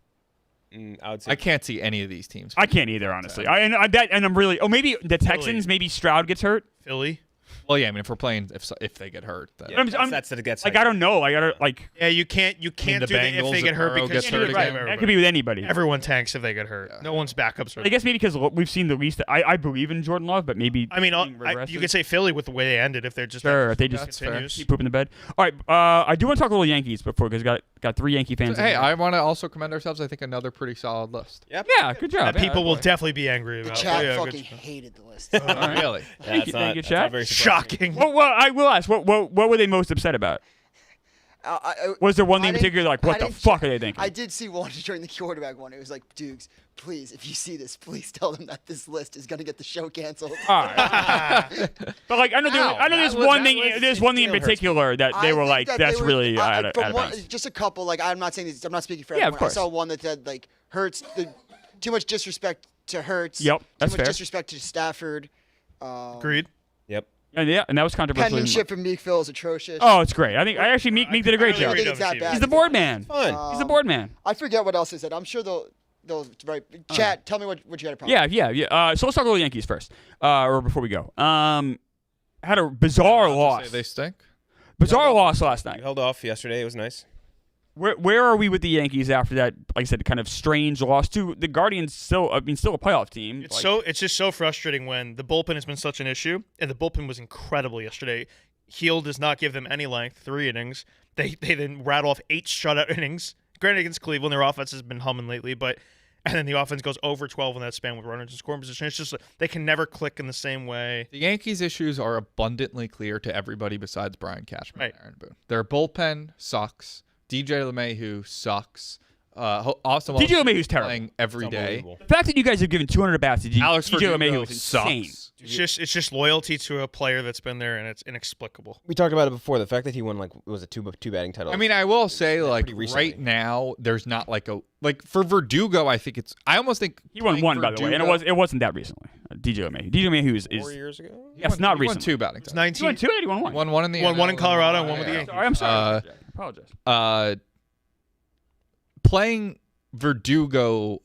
I would say I can't see any of these teams. I can't either, honestly. I bet, and I'm really. Oh, maybe the Texans. Maybe Stroud gets hurt. Philly. Well, yeah. I mean, if we're playing, if they get hurt, then. Yeah, that's the gets Like I don't know. I gotta like. Yeah, you can't the do that if Bengals, they get if hurt Burrow because gets hurt Right. again. That could be with anybody. everyone tanks if they get hurt. Yeah. No one's backups are. I guess maybe because we've seen the least. I believe in Jordan Love, but maybe. I mean, being regressive. you could say Philly with the way they ended if they're just Sure, if they just That's fair. continues. keep pooping the bed. All right, I do want to talk a little Yankees before because got 3 Yankee fans. in Hey, here. I want to also commend ourselves. I think another pretty solid list. Yep. Yeah, good job. That Yeah, people will boy. definitely be angry The about. chat Yeah, good fucking job. hated the list. Really? Thank you, That's chat. not very surprising. Shocking. Well, I will ask. What were they most upset about? Was there one thing in I didn't- particular like, I what the didn't fuck check- are they thinking? I did see one during the quarterback one. It was like, Dukes, please, if you see this, please tell them that this list is gonna get the show canceled. All right. But like I know, there's one thing. There's one thing in particular that they I were think like, that that's they were- really I- out of from one- bounds. just a couple. Like I'm not saying this. I'm not speaking for Yeah, of everyone. I course. saw one that said like Hurts. Too much disrespect to Hurts. Yep, that's too much fair. disrespect to Stafford. Agreed. Yep. And yeah, and that was controversial. Penmanship from Meek Phil is atrocious. Oh, it's great. I think I actually Meek did a great really job. I think agree. it's that bad. He's the board man. Fun. He's the board man. I forget what else they said. I'm sure they'll right. Chat, tell me what you got a problem. Yeah. So let's talk a little Yankees first, or before we go. Had a bizarre loss. They stink. Bizarre loss last You night. held off yesterday. It was nice. Where are we with the Yankees after that? Like I said, kind of strange loss to the Guardians. Still a playoff team. It's just so frustrating when the bullpen has been such an issue, and the bullpen was incredible yesterday. Heel does not give them any length. 3 innings. They then rattle off 8 shutout innings. Granted, against Cleveland, their offense has been humming lately, and then the offense goes over 12 in that span with runners in scoring position. It's just they can never click in the same way. The Yankees' issues are abundantly clear to everybody besides Brian Cashman Right. and Aaron Boone. Their bullpen sucks. DJ LeMahieu sucks. Austin Wells DJ LeMahieu's terrible. playing every day. Unbelievable. The fact that you guys have given 200 at bats to Alex DJ LeMahieu Verdugo is insane. sucks. It's just loyalty to a player that's been there, and it's inexplicable. We talked about it before. The fact that he won was a two batting title. I mean, I will say, like, pretty recently. right now, there's not like for Verdugo. I think I almost think He won playing one, by the way, and it wasn't that recently. DJ LeMahieu. DJ LeMahieu is 4 years ago. yes, not he won recently. 2 batting It's titles. 19. He won 2 and he won 1. He won one in the Won one in NL, Colorado and one with the yeah. Yankees. Sorry, I'm sorry. I apologize. Playing Verdugo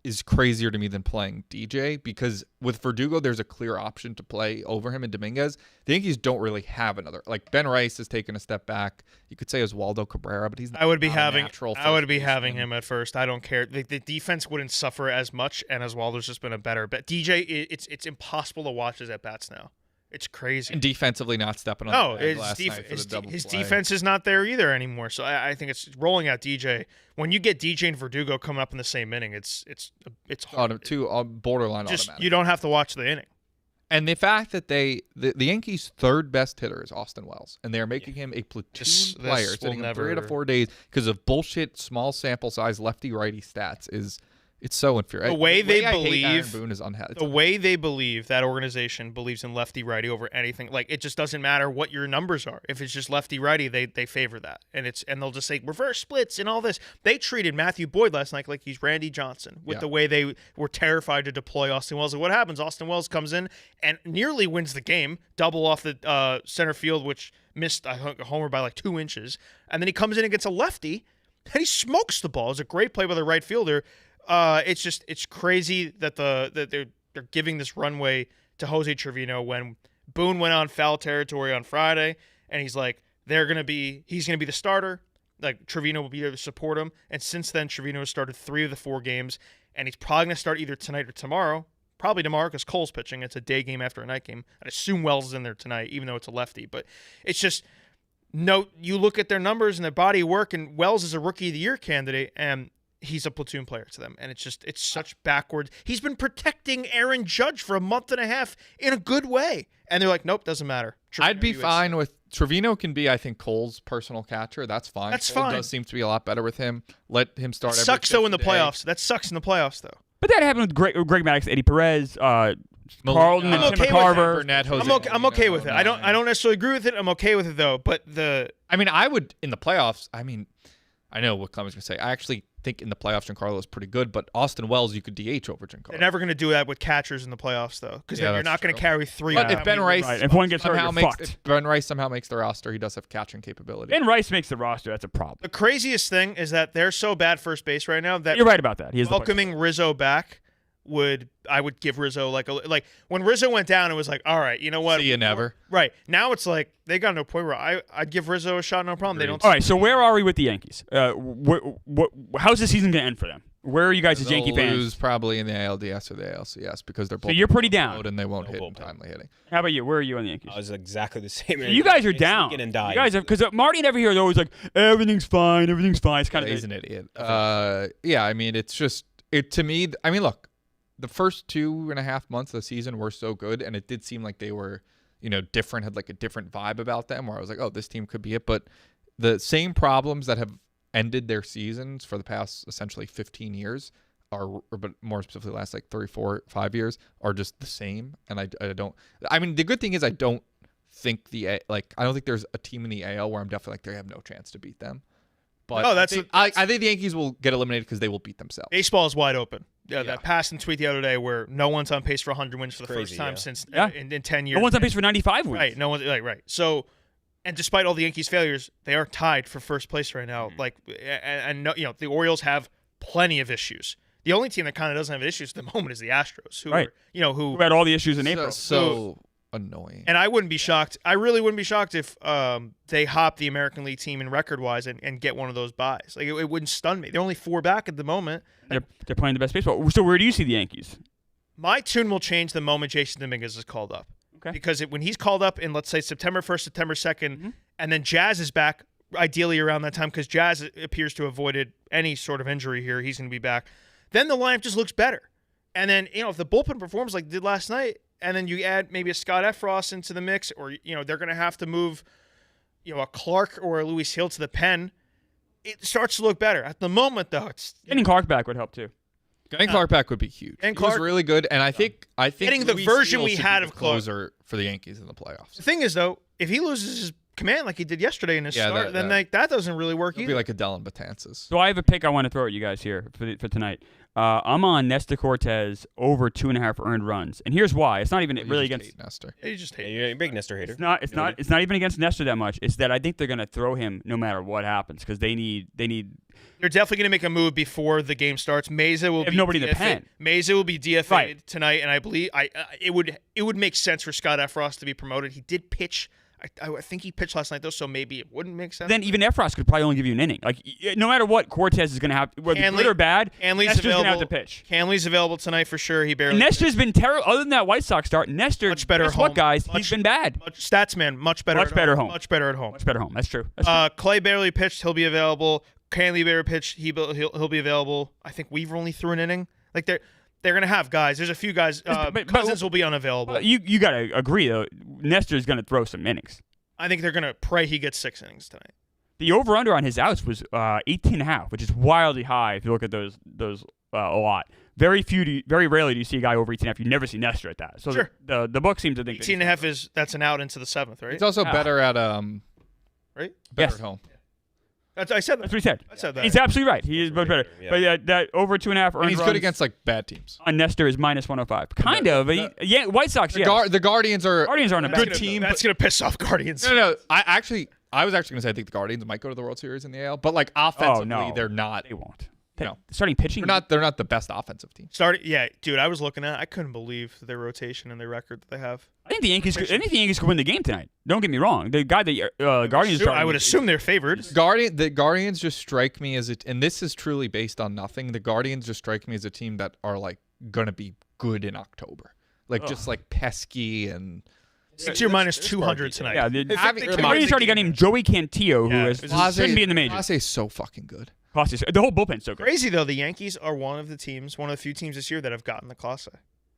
is crazier to me than playing DJ because with Verdugo, there's a clear option to play over him and Dominguez. The Yankees don't really have another. Like Ben Rice has taken a step back. You could say Oswaldo Cabrera, but he's not I would be a having natural I would first be having baseman. him at first. I don't care. The defense wouldn't suffer as much, and Oswaldo's just been a better bet. DJ, it's impossible to watch his at bats now. It's crazy. And defensively not stepping on No, the bag his, last night for the double his play. defense is not there either anymore. So I think it's rolling out DJ. When you get DJ and Verdugo coming up in the same inning, it's hard. Borderline Just automatic. you don't have to watch the inning. And the fact that the Yankees' third best hitter is Austin Wells, and they're making him a platoon This player, will sitting him never- 3 to 4 days because of bullshit small sample size lefty righty stats. It's so infuriating. The way they I hate believe- Aaron Boone is unhealthy. The way they believe that organization believes in lefty righty over anything, like it just doesn't matter what your numbers are. If it's just lefty righty, they favor that, and they'll just say reverse splits and all this. They treated Matthew Boyd last night like he's Randy Johnson with Yeah. the way they were terrified to deploy Austin Wells. And what happens? Austin Wells comes in and nearly wins the game, double off the center field, which missed a homer by like 2 inches, and then he comes in and gets a lefty, and he smokes the ball. It's a great play by the right fielder. It's crazy that they're giving this runway to Jose Trevino when Boone went on foul territory on Friday, and he's like, he's going to be the starter. Like, Trevino will be there to support him. And since then, Trevino has started 3 of the 4 games, and he's probably going to start either tonight or tomorrow. Probably tomorrow because Cole's pitching. It's a day game after a night game. I'd assume Wells is in there tonight, even though it's a lefty. But it's just, you look at their numbers and their body of work, and Wells is a Rookie of the Year candidate, and he's a platoon player to them. And it's such backwards. He's been protecting Aaron Judge for a month and a half in a good way. And they're like, nope, doesn't matter. Trevino, I'd be fine with Trevino. Can be, I think, Cole's personal catcher. That's fine. That's Cole fine. does seem to be a lot better with him. Let him start. It every sucks though in the fifth day. playoffs. That sucks in the playoffs though. But that happened with Greg Maddux, Eddie Perez, Carlton, and I'm Tim okay with Carver. Burnett, Jose I'm okay Molino, with it. I don't necessarily agree with it. I'm okay with it though. But I mean, I would in the playoffs. I mean, I know what Clement's gonna say. I actually think in the playoffs Giancarlo is pretty good, but Austin Wells you could DH over Giancarlo. they're never going to do that with catchers in the playoffs though, because Yeah, you're not that's going to true. carry 3. But if Ben Rice Right. If one gets hurt, somehow you're fucked. if Ben Rice somehow makes the roster, he does have catching capability. Ben Rice makes the roster. That's a problem. The craziest thing is that they're so bad first base right now that You're right about that. He is the welcoming Rizzo back I would give Rizzo like when Rizzo went down, it was like, all right, you know what? See you never. Right now, it's like they got to a point where I'd give Rizzo a shot, no problem. They don't. All right, so where are we with the Yankees? How's the season going to end for them? Where are you guys as Yankee They'll fans? lose probably in the ALDS or the ALCS because they're both. So you're pretty down. And they won't No hit in bullpen. timely hitting. How about you? Where are you on the Yankees? I was exactly the same. You guys are It's down. sneaking and You dying. guys are because Marty never here is always like everything's fine. It's kind He's of an idiot. Yeah, I mean, it's just to me. I mean, look, the first 2.5 months of the season were so good, and it did seem like they were, different, had like a different vibe about them. Where I was like, oh, this team could be it. But the same problems that have ended their seasons for the past essentially 15 years but more specifically the last like 3, 4, 5 years are just the same. And I don't. I mean, the good thing is I don't think I don't think there's a team in the AL where I'm definitely like they have no chance to beat them. But No, I think the Yankees will get eliminated because they will beat themselves. Baseball is wide open. Yeah, that pass and tweet the other day where no one's on pace for 100 wins for the Crazy, first time yeah. since Yeah. in 10 years. no one's on pace for 95 wins. Right, no one's right. So, and despite all the Yankees' failures, they are tied for first place right now. Like, and the Orioles have plenty of issues. The only team that kind of doesn't have issues at the moment is the Astros, who Right. who Who had all the issues in April? So annoying. and I wouldn't be shocked. I really wouldn't be shocked if they hop the American League team in record-wise and get one of those buys. Like it wouldn't stun me. They're only 4 back at the moment. They're playing the best baseball. So where do you see the Yankees? My tune will change the moment Jason Dominguez is called up. Okay. Because when he's called up in, let's say, September 1st, September 2nd, and then Jazz is back ideally around that time because Jazz appears to have avoided any sort of injury here. He's going to be back. Then the lineup just looks better. And then, if the bullpen performs like it did last night, and then you add maybe a Scott Efros into the mix, or, they're going to have to move, a Clark or a Luis Hill to the pen, it starts to look better. At the moment, though, it's Getting Clark back would help too. Getting Clark back would be huge. And He was Clark- really good, and I think Getting the Luis version Hill we should had be of the Clark. closer for the Yankees in the playoffs. The thing is, though, if he loses his command like he did yesterday in his Yeah, start, then that- that doesn't really work It'll either. be like a Dylan Betances. So I have a pick I want to throw at you guys here for tonight. I'm on Nestor Cortez over 2.5 earned runs, and here's why. It's not even You really just against. hate Nestor. You just Yeah, hate. you're a big Nestor hater. It's not even against Nestor that much. It's that I think they're going to throw him no matter what happens because they need. They're definitely going to make a move before the game starts. Meza will They have be nobody in the DFA'd. pen. Meza will be DFA'd Right. tonight, and I believe it would make sense for Scott Efros to be promoted. He did pitch. I think he pitched last night though, so maybe it wouldn't make sense. Then even Efros could probably only give you an inning. Like no matter what, Cortez is going to have whether Hanley- good or bad. Hanley's Nestor's going available. to have to pitch. Hanley's available tonight for sure. He barely. And Nestor's been terrible. Other than that White Sox start, Nestor. Much better Guess home. what, guys? Much- He's been bad. Statsman, much better. Much at better home. Much better at home. Much better home. That's true. Clay barely pitched. He'll be available. Hanley barely pitched. He'll be available. I think Weaver only threw an inning. Like they're gonna have guys. There's a few guys. But- Cousins will be unavailable. You got to agree though. Nestor's going to throw some innings. I think they're gonna pray he gets 6 innings tonight. The over/under on his outs was 18.5, which is wildly high if you look at those a lot. Very rarely do you see a guy over 18.5. You never see Nestor at that. So Sure. the book seems to think that 18.5 that's an out into the 7th, right? It's also better at Right? better Yes. at home. I said That's that. what he said. I said that. He's absolutely right. He is much better. Yeah. But that over 2.5 earned And he's runs good against like bad teams. on Nestor is minus 105. Kind of. Yeah, White Sox. Yeah. The Guardians are Guardians aren't a good bad team. That's gonna piss off Guardians. No. I was actually going to say I think the Guardians might go to the World Series in the AL, but like offensively, no. they're not. They won't. No. Starting pitching. They're not the best offensive team. Dude, I was looking at. I couldn't believe their rotation and their record that they have. I think the Yankees could win the game tonight. Don't get me wrong. The guy that Guardians. I would assume they're favored. The Guardians just strike me as and this is truly based on nothing. The Guardians just strike me as a team that are like gonna be good in October, just like pesky and. It's your minus 200 tonight. Yeah, the Guardians already got named Joey Cantillo, who shouldn't be in the majors. Clase is so fucking good. The whole bullpen's so good. Crazy though, the Yankees are one of the few teams this year that have gotten the Clase.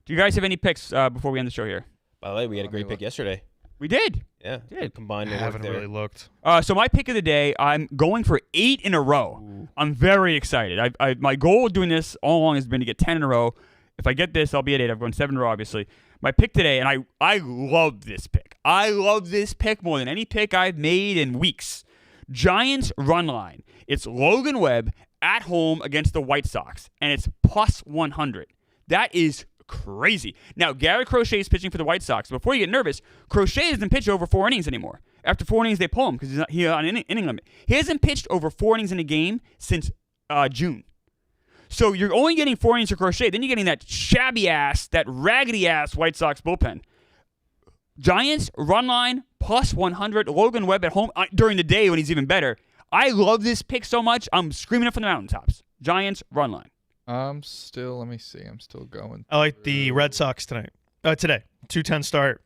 Do you guys have any picks before we end the show here? By the way, we had a great pick yesterday. We did. Yeah, did. Combined. I haven't really looked. So my pick of the day, I'm going for 8 in a row. Ooh. I'm very excited. My goal of doing this all along has been to get 10 in a row. If I get this, I'll be at 8. I've gone 7 in a row, obviously. My pick today, and I love this pick. I love this pick more than any pick I've made in weeks. Giants run line. It's Logan Webb at home against the White Sox, and it's plus 100. That is crazy. Now, Garrett Crochet is pitching for the White Sox. Before you get nervous, Crochet doesn't pitch over 4 innings anymore. After 4 innings, they pull him because he's on an inning limit. He hasn't pitched over 4 innings in a game since June. So you're only getting 4 innings of Crochet. Then you're getting that shabby-ass, that raggedy-ass White Sox bullpen. Giants, run line, plus 100. Logan Webb at home during the day when he's even better. I love this pick so much, I'm screaming it from the mountaintops. Giants, run line. Let me see. I'm still going. I like the Red Sox today. 2:10 start.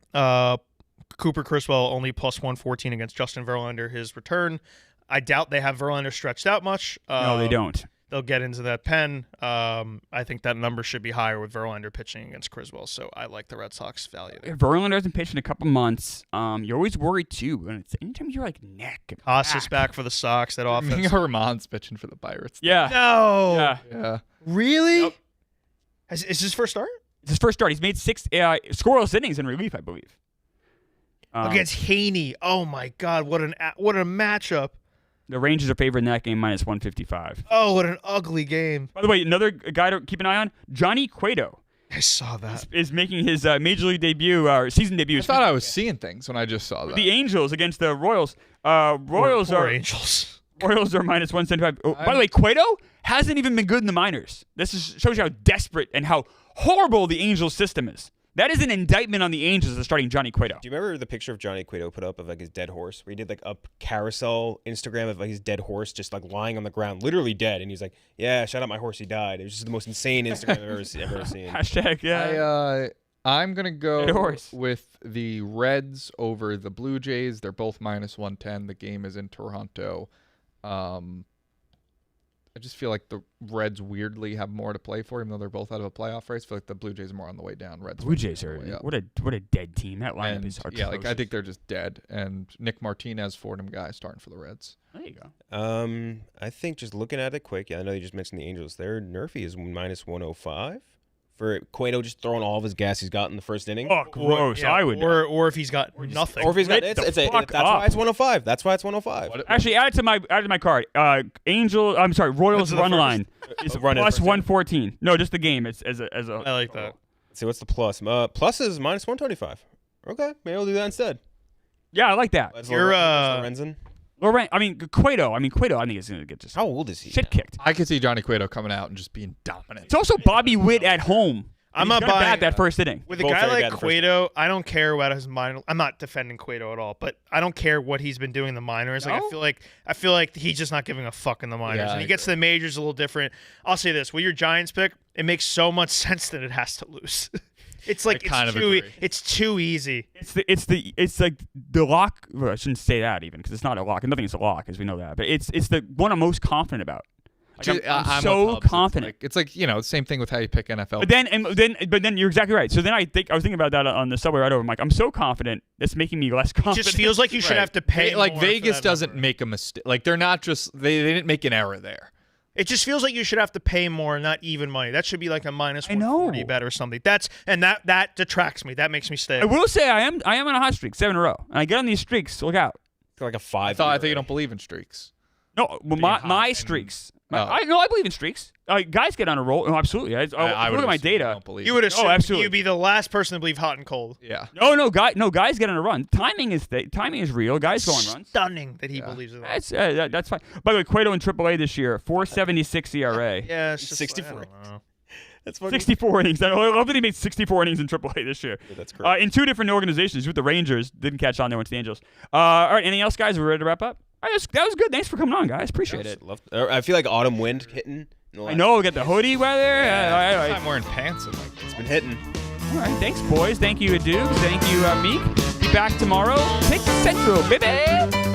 Cooper Criswell only plus 114 against Justin Verlander, his return. I doubt they have Verlander stretched out much. No, they don't. They'll get into that pen. I think that number should be higher with Verlander pitching against Criswell, so I like the Red Sox value there. If Verlander hasn't pitched in a couple months, you're always worried too. And anytime you're like neck and Haas back for the Sox, that offense. Herman's pitching for the Pirates. Yeah. No. Yeah. Really? Yep. Is his first start? It's his first start. He's made 6 scoreless innings in relief, I believe. Against Haney. Oh my God! What a matchup. The Rangers are favored in that game, minus 155. Oh, what an ugly game. By the way, another guy to keep an eye on, Johnny Cueto. I saw that. Is making his major league debut, or season debut. I thought I was seeing things when I just saw that. The Angels against the Royals. Royals Poor are Angels. Royals are minus 175. Oh, by the way, Cueto hasn't even been good in the minors. This shows you how desperate and how horrible the Angels system is. That is an indictment on the Angels as starting Johnny Cueto. Do you remember the picture of Johnny Cueto put up of like his dead horse? Where he did like a carousel Instagram of like his dead horse just like lying on the ground, literally dead. And he's like, yeah, shout out my horse, he died. It was just the most insane Instagram I've ever seen. Hashtag, yeah. I'm going to Dead go horse. with the Reds over the Blue Jays. They're both minus 110. The game is in Toronto. I just feel like the Reds weirdly have more to play for, even though they're both out of a playoff race. I feel like the Blue Jays are more on the way down. Reds. Blue Jays are what a dead team. That lineup And, is atrocious. yeah, like I think they're just dead. And Nick Martinez, Fordham guy, starting for the Reds. There you go. I think just looking at it quick, I know you just mentioned the Angels. Their Nerfy is minus 105 for Cueto just throwing all of his gas he's got in the first inning. Oh, gross. Yeah, I would. or if he's got nothing. Or if he's got Lit the that's why fuck up. it's 105. That's why it's 105. Actually, add it to my card. Royals run line is Run it plus first, yeah. 114. No, just the game. It's as a. I like that. Let's see, what's the plus? Plus is minus 125. Okay, maybe we'll do that instead. Yeah, I like that. You're, Lorenzen. Cueto. I think is going to get just How old is he? shit now? kicked. I could see Johnny Cueto coming out and just being dominant. It's also Bobby Witt at home. I'm He's not gonna buying bat that first inning. With a Both guy very bad like in the first Cueto, I don't care about his minor. I'm not defending Cueto at all, but I don't care what he's been doing in the minors. Like No? I feel like he's just not giving a fuck in the minors. Yeah, and he I gets to the majors a little different. I'll say this: with your Giants pick, it makes so much sense that it has to lose. It's like it's too easy. It's like the lock. Well, I shouldn't say that even because it's not a lock. Nothing is a lock, as we know that. But it's the one I'm most confident about. Like, I'm so with Hubs. confident. It's like same thing with how you pick NFL. But then you're exactly right. So then I was thinking about that on the subway right over. I'm like, I'm so confident. It's making me less It confident. just feels like you should have to pay. Like more for Vegas that doesn't number. make a mistake. Like they're not just they didn't make an error there. It just feels like you should have to pay more, not even money. That should be like a minus I know. 140 bet or something. That detracts me. That makes me stay. I will say I am on a hot streak, 7 in a row, and I get on these streaks. Look out. Like a 5. I think you don't believe in streaks. No, well, my streaks. I believe in streaks. Guys get on a roll. Oh, absolutely. I would look at my assume you data. don't believe You it. would assume absolutely. you'd be the last person to believe hot and cold. Yeah. No, guys get on a run. Timing is real. Guys go on runs. Stunning that he believes in that. That's fine. By the way, Cueto in AAA this year, 4.76 ERA. Yeah, it's just 64. I don't know. That's fucking 64 innings. I love that he made 64 innings in AAA this year. Yeah, that's correct. In 2 different organizations with the Rangers. Didn't catch on there with the Angels. All right, anything else, guys? We're ready to wrap up? That was good. Thanks for coming on, guys. Appreciate it. I feel like autumn wind hitting. I know. We got the hoodie weather. I'm wearing pants. It's been hitting. All right, thanks, boys. Thank you, Dukes. Thank you, Meek. Be back tomorrow. Pick Central, baby.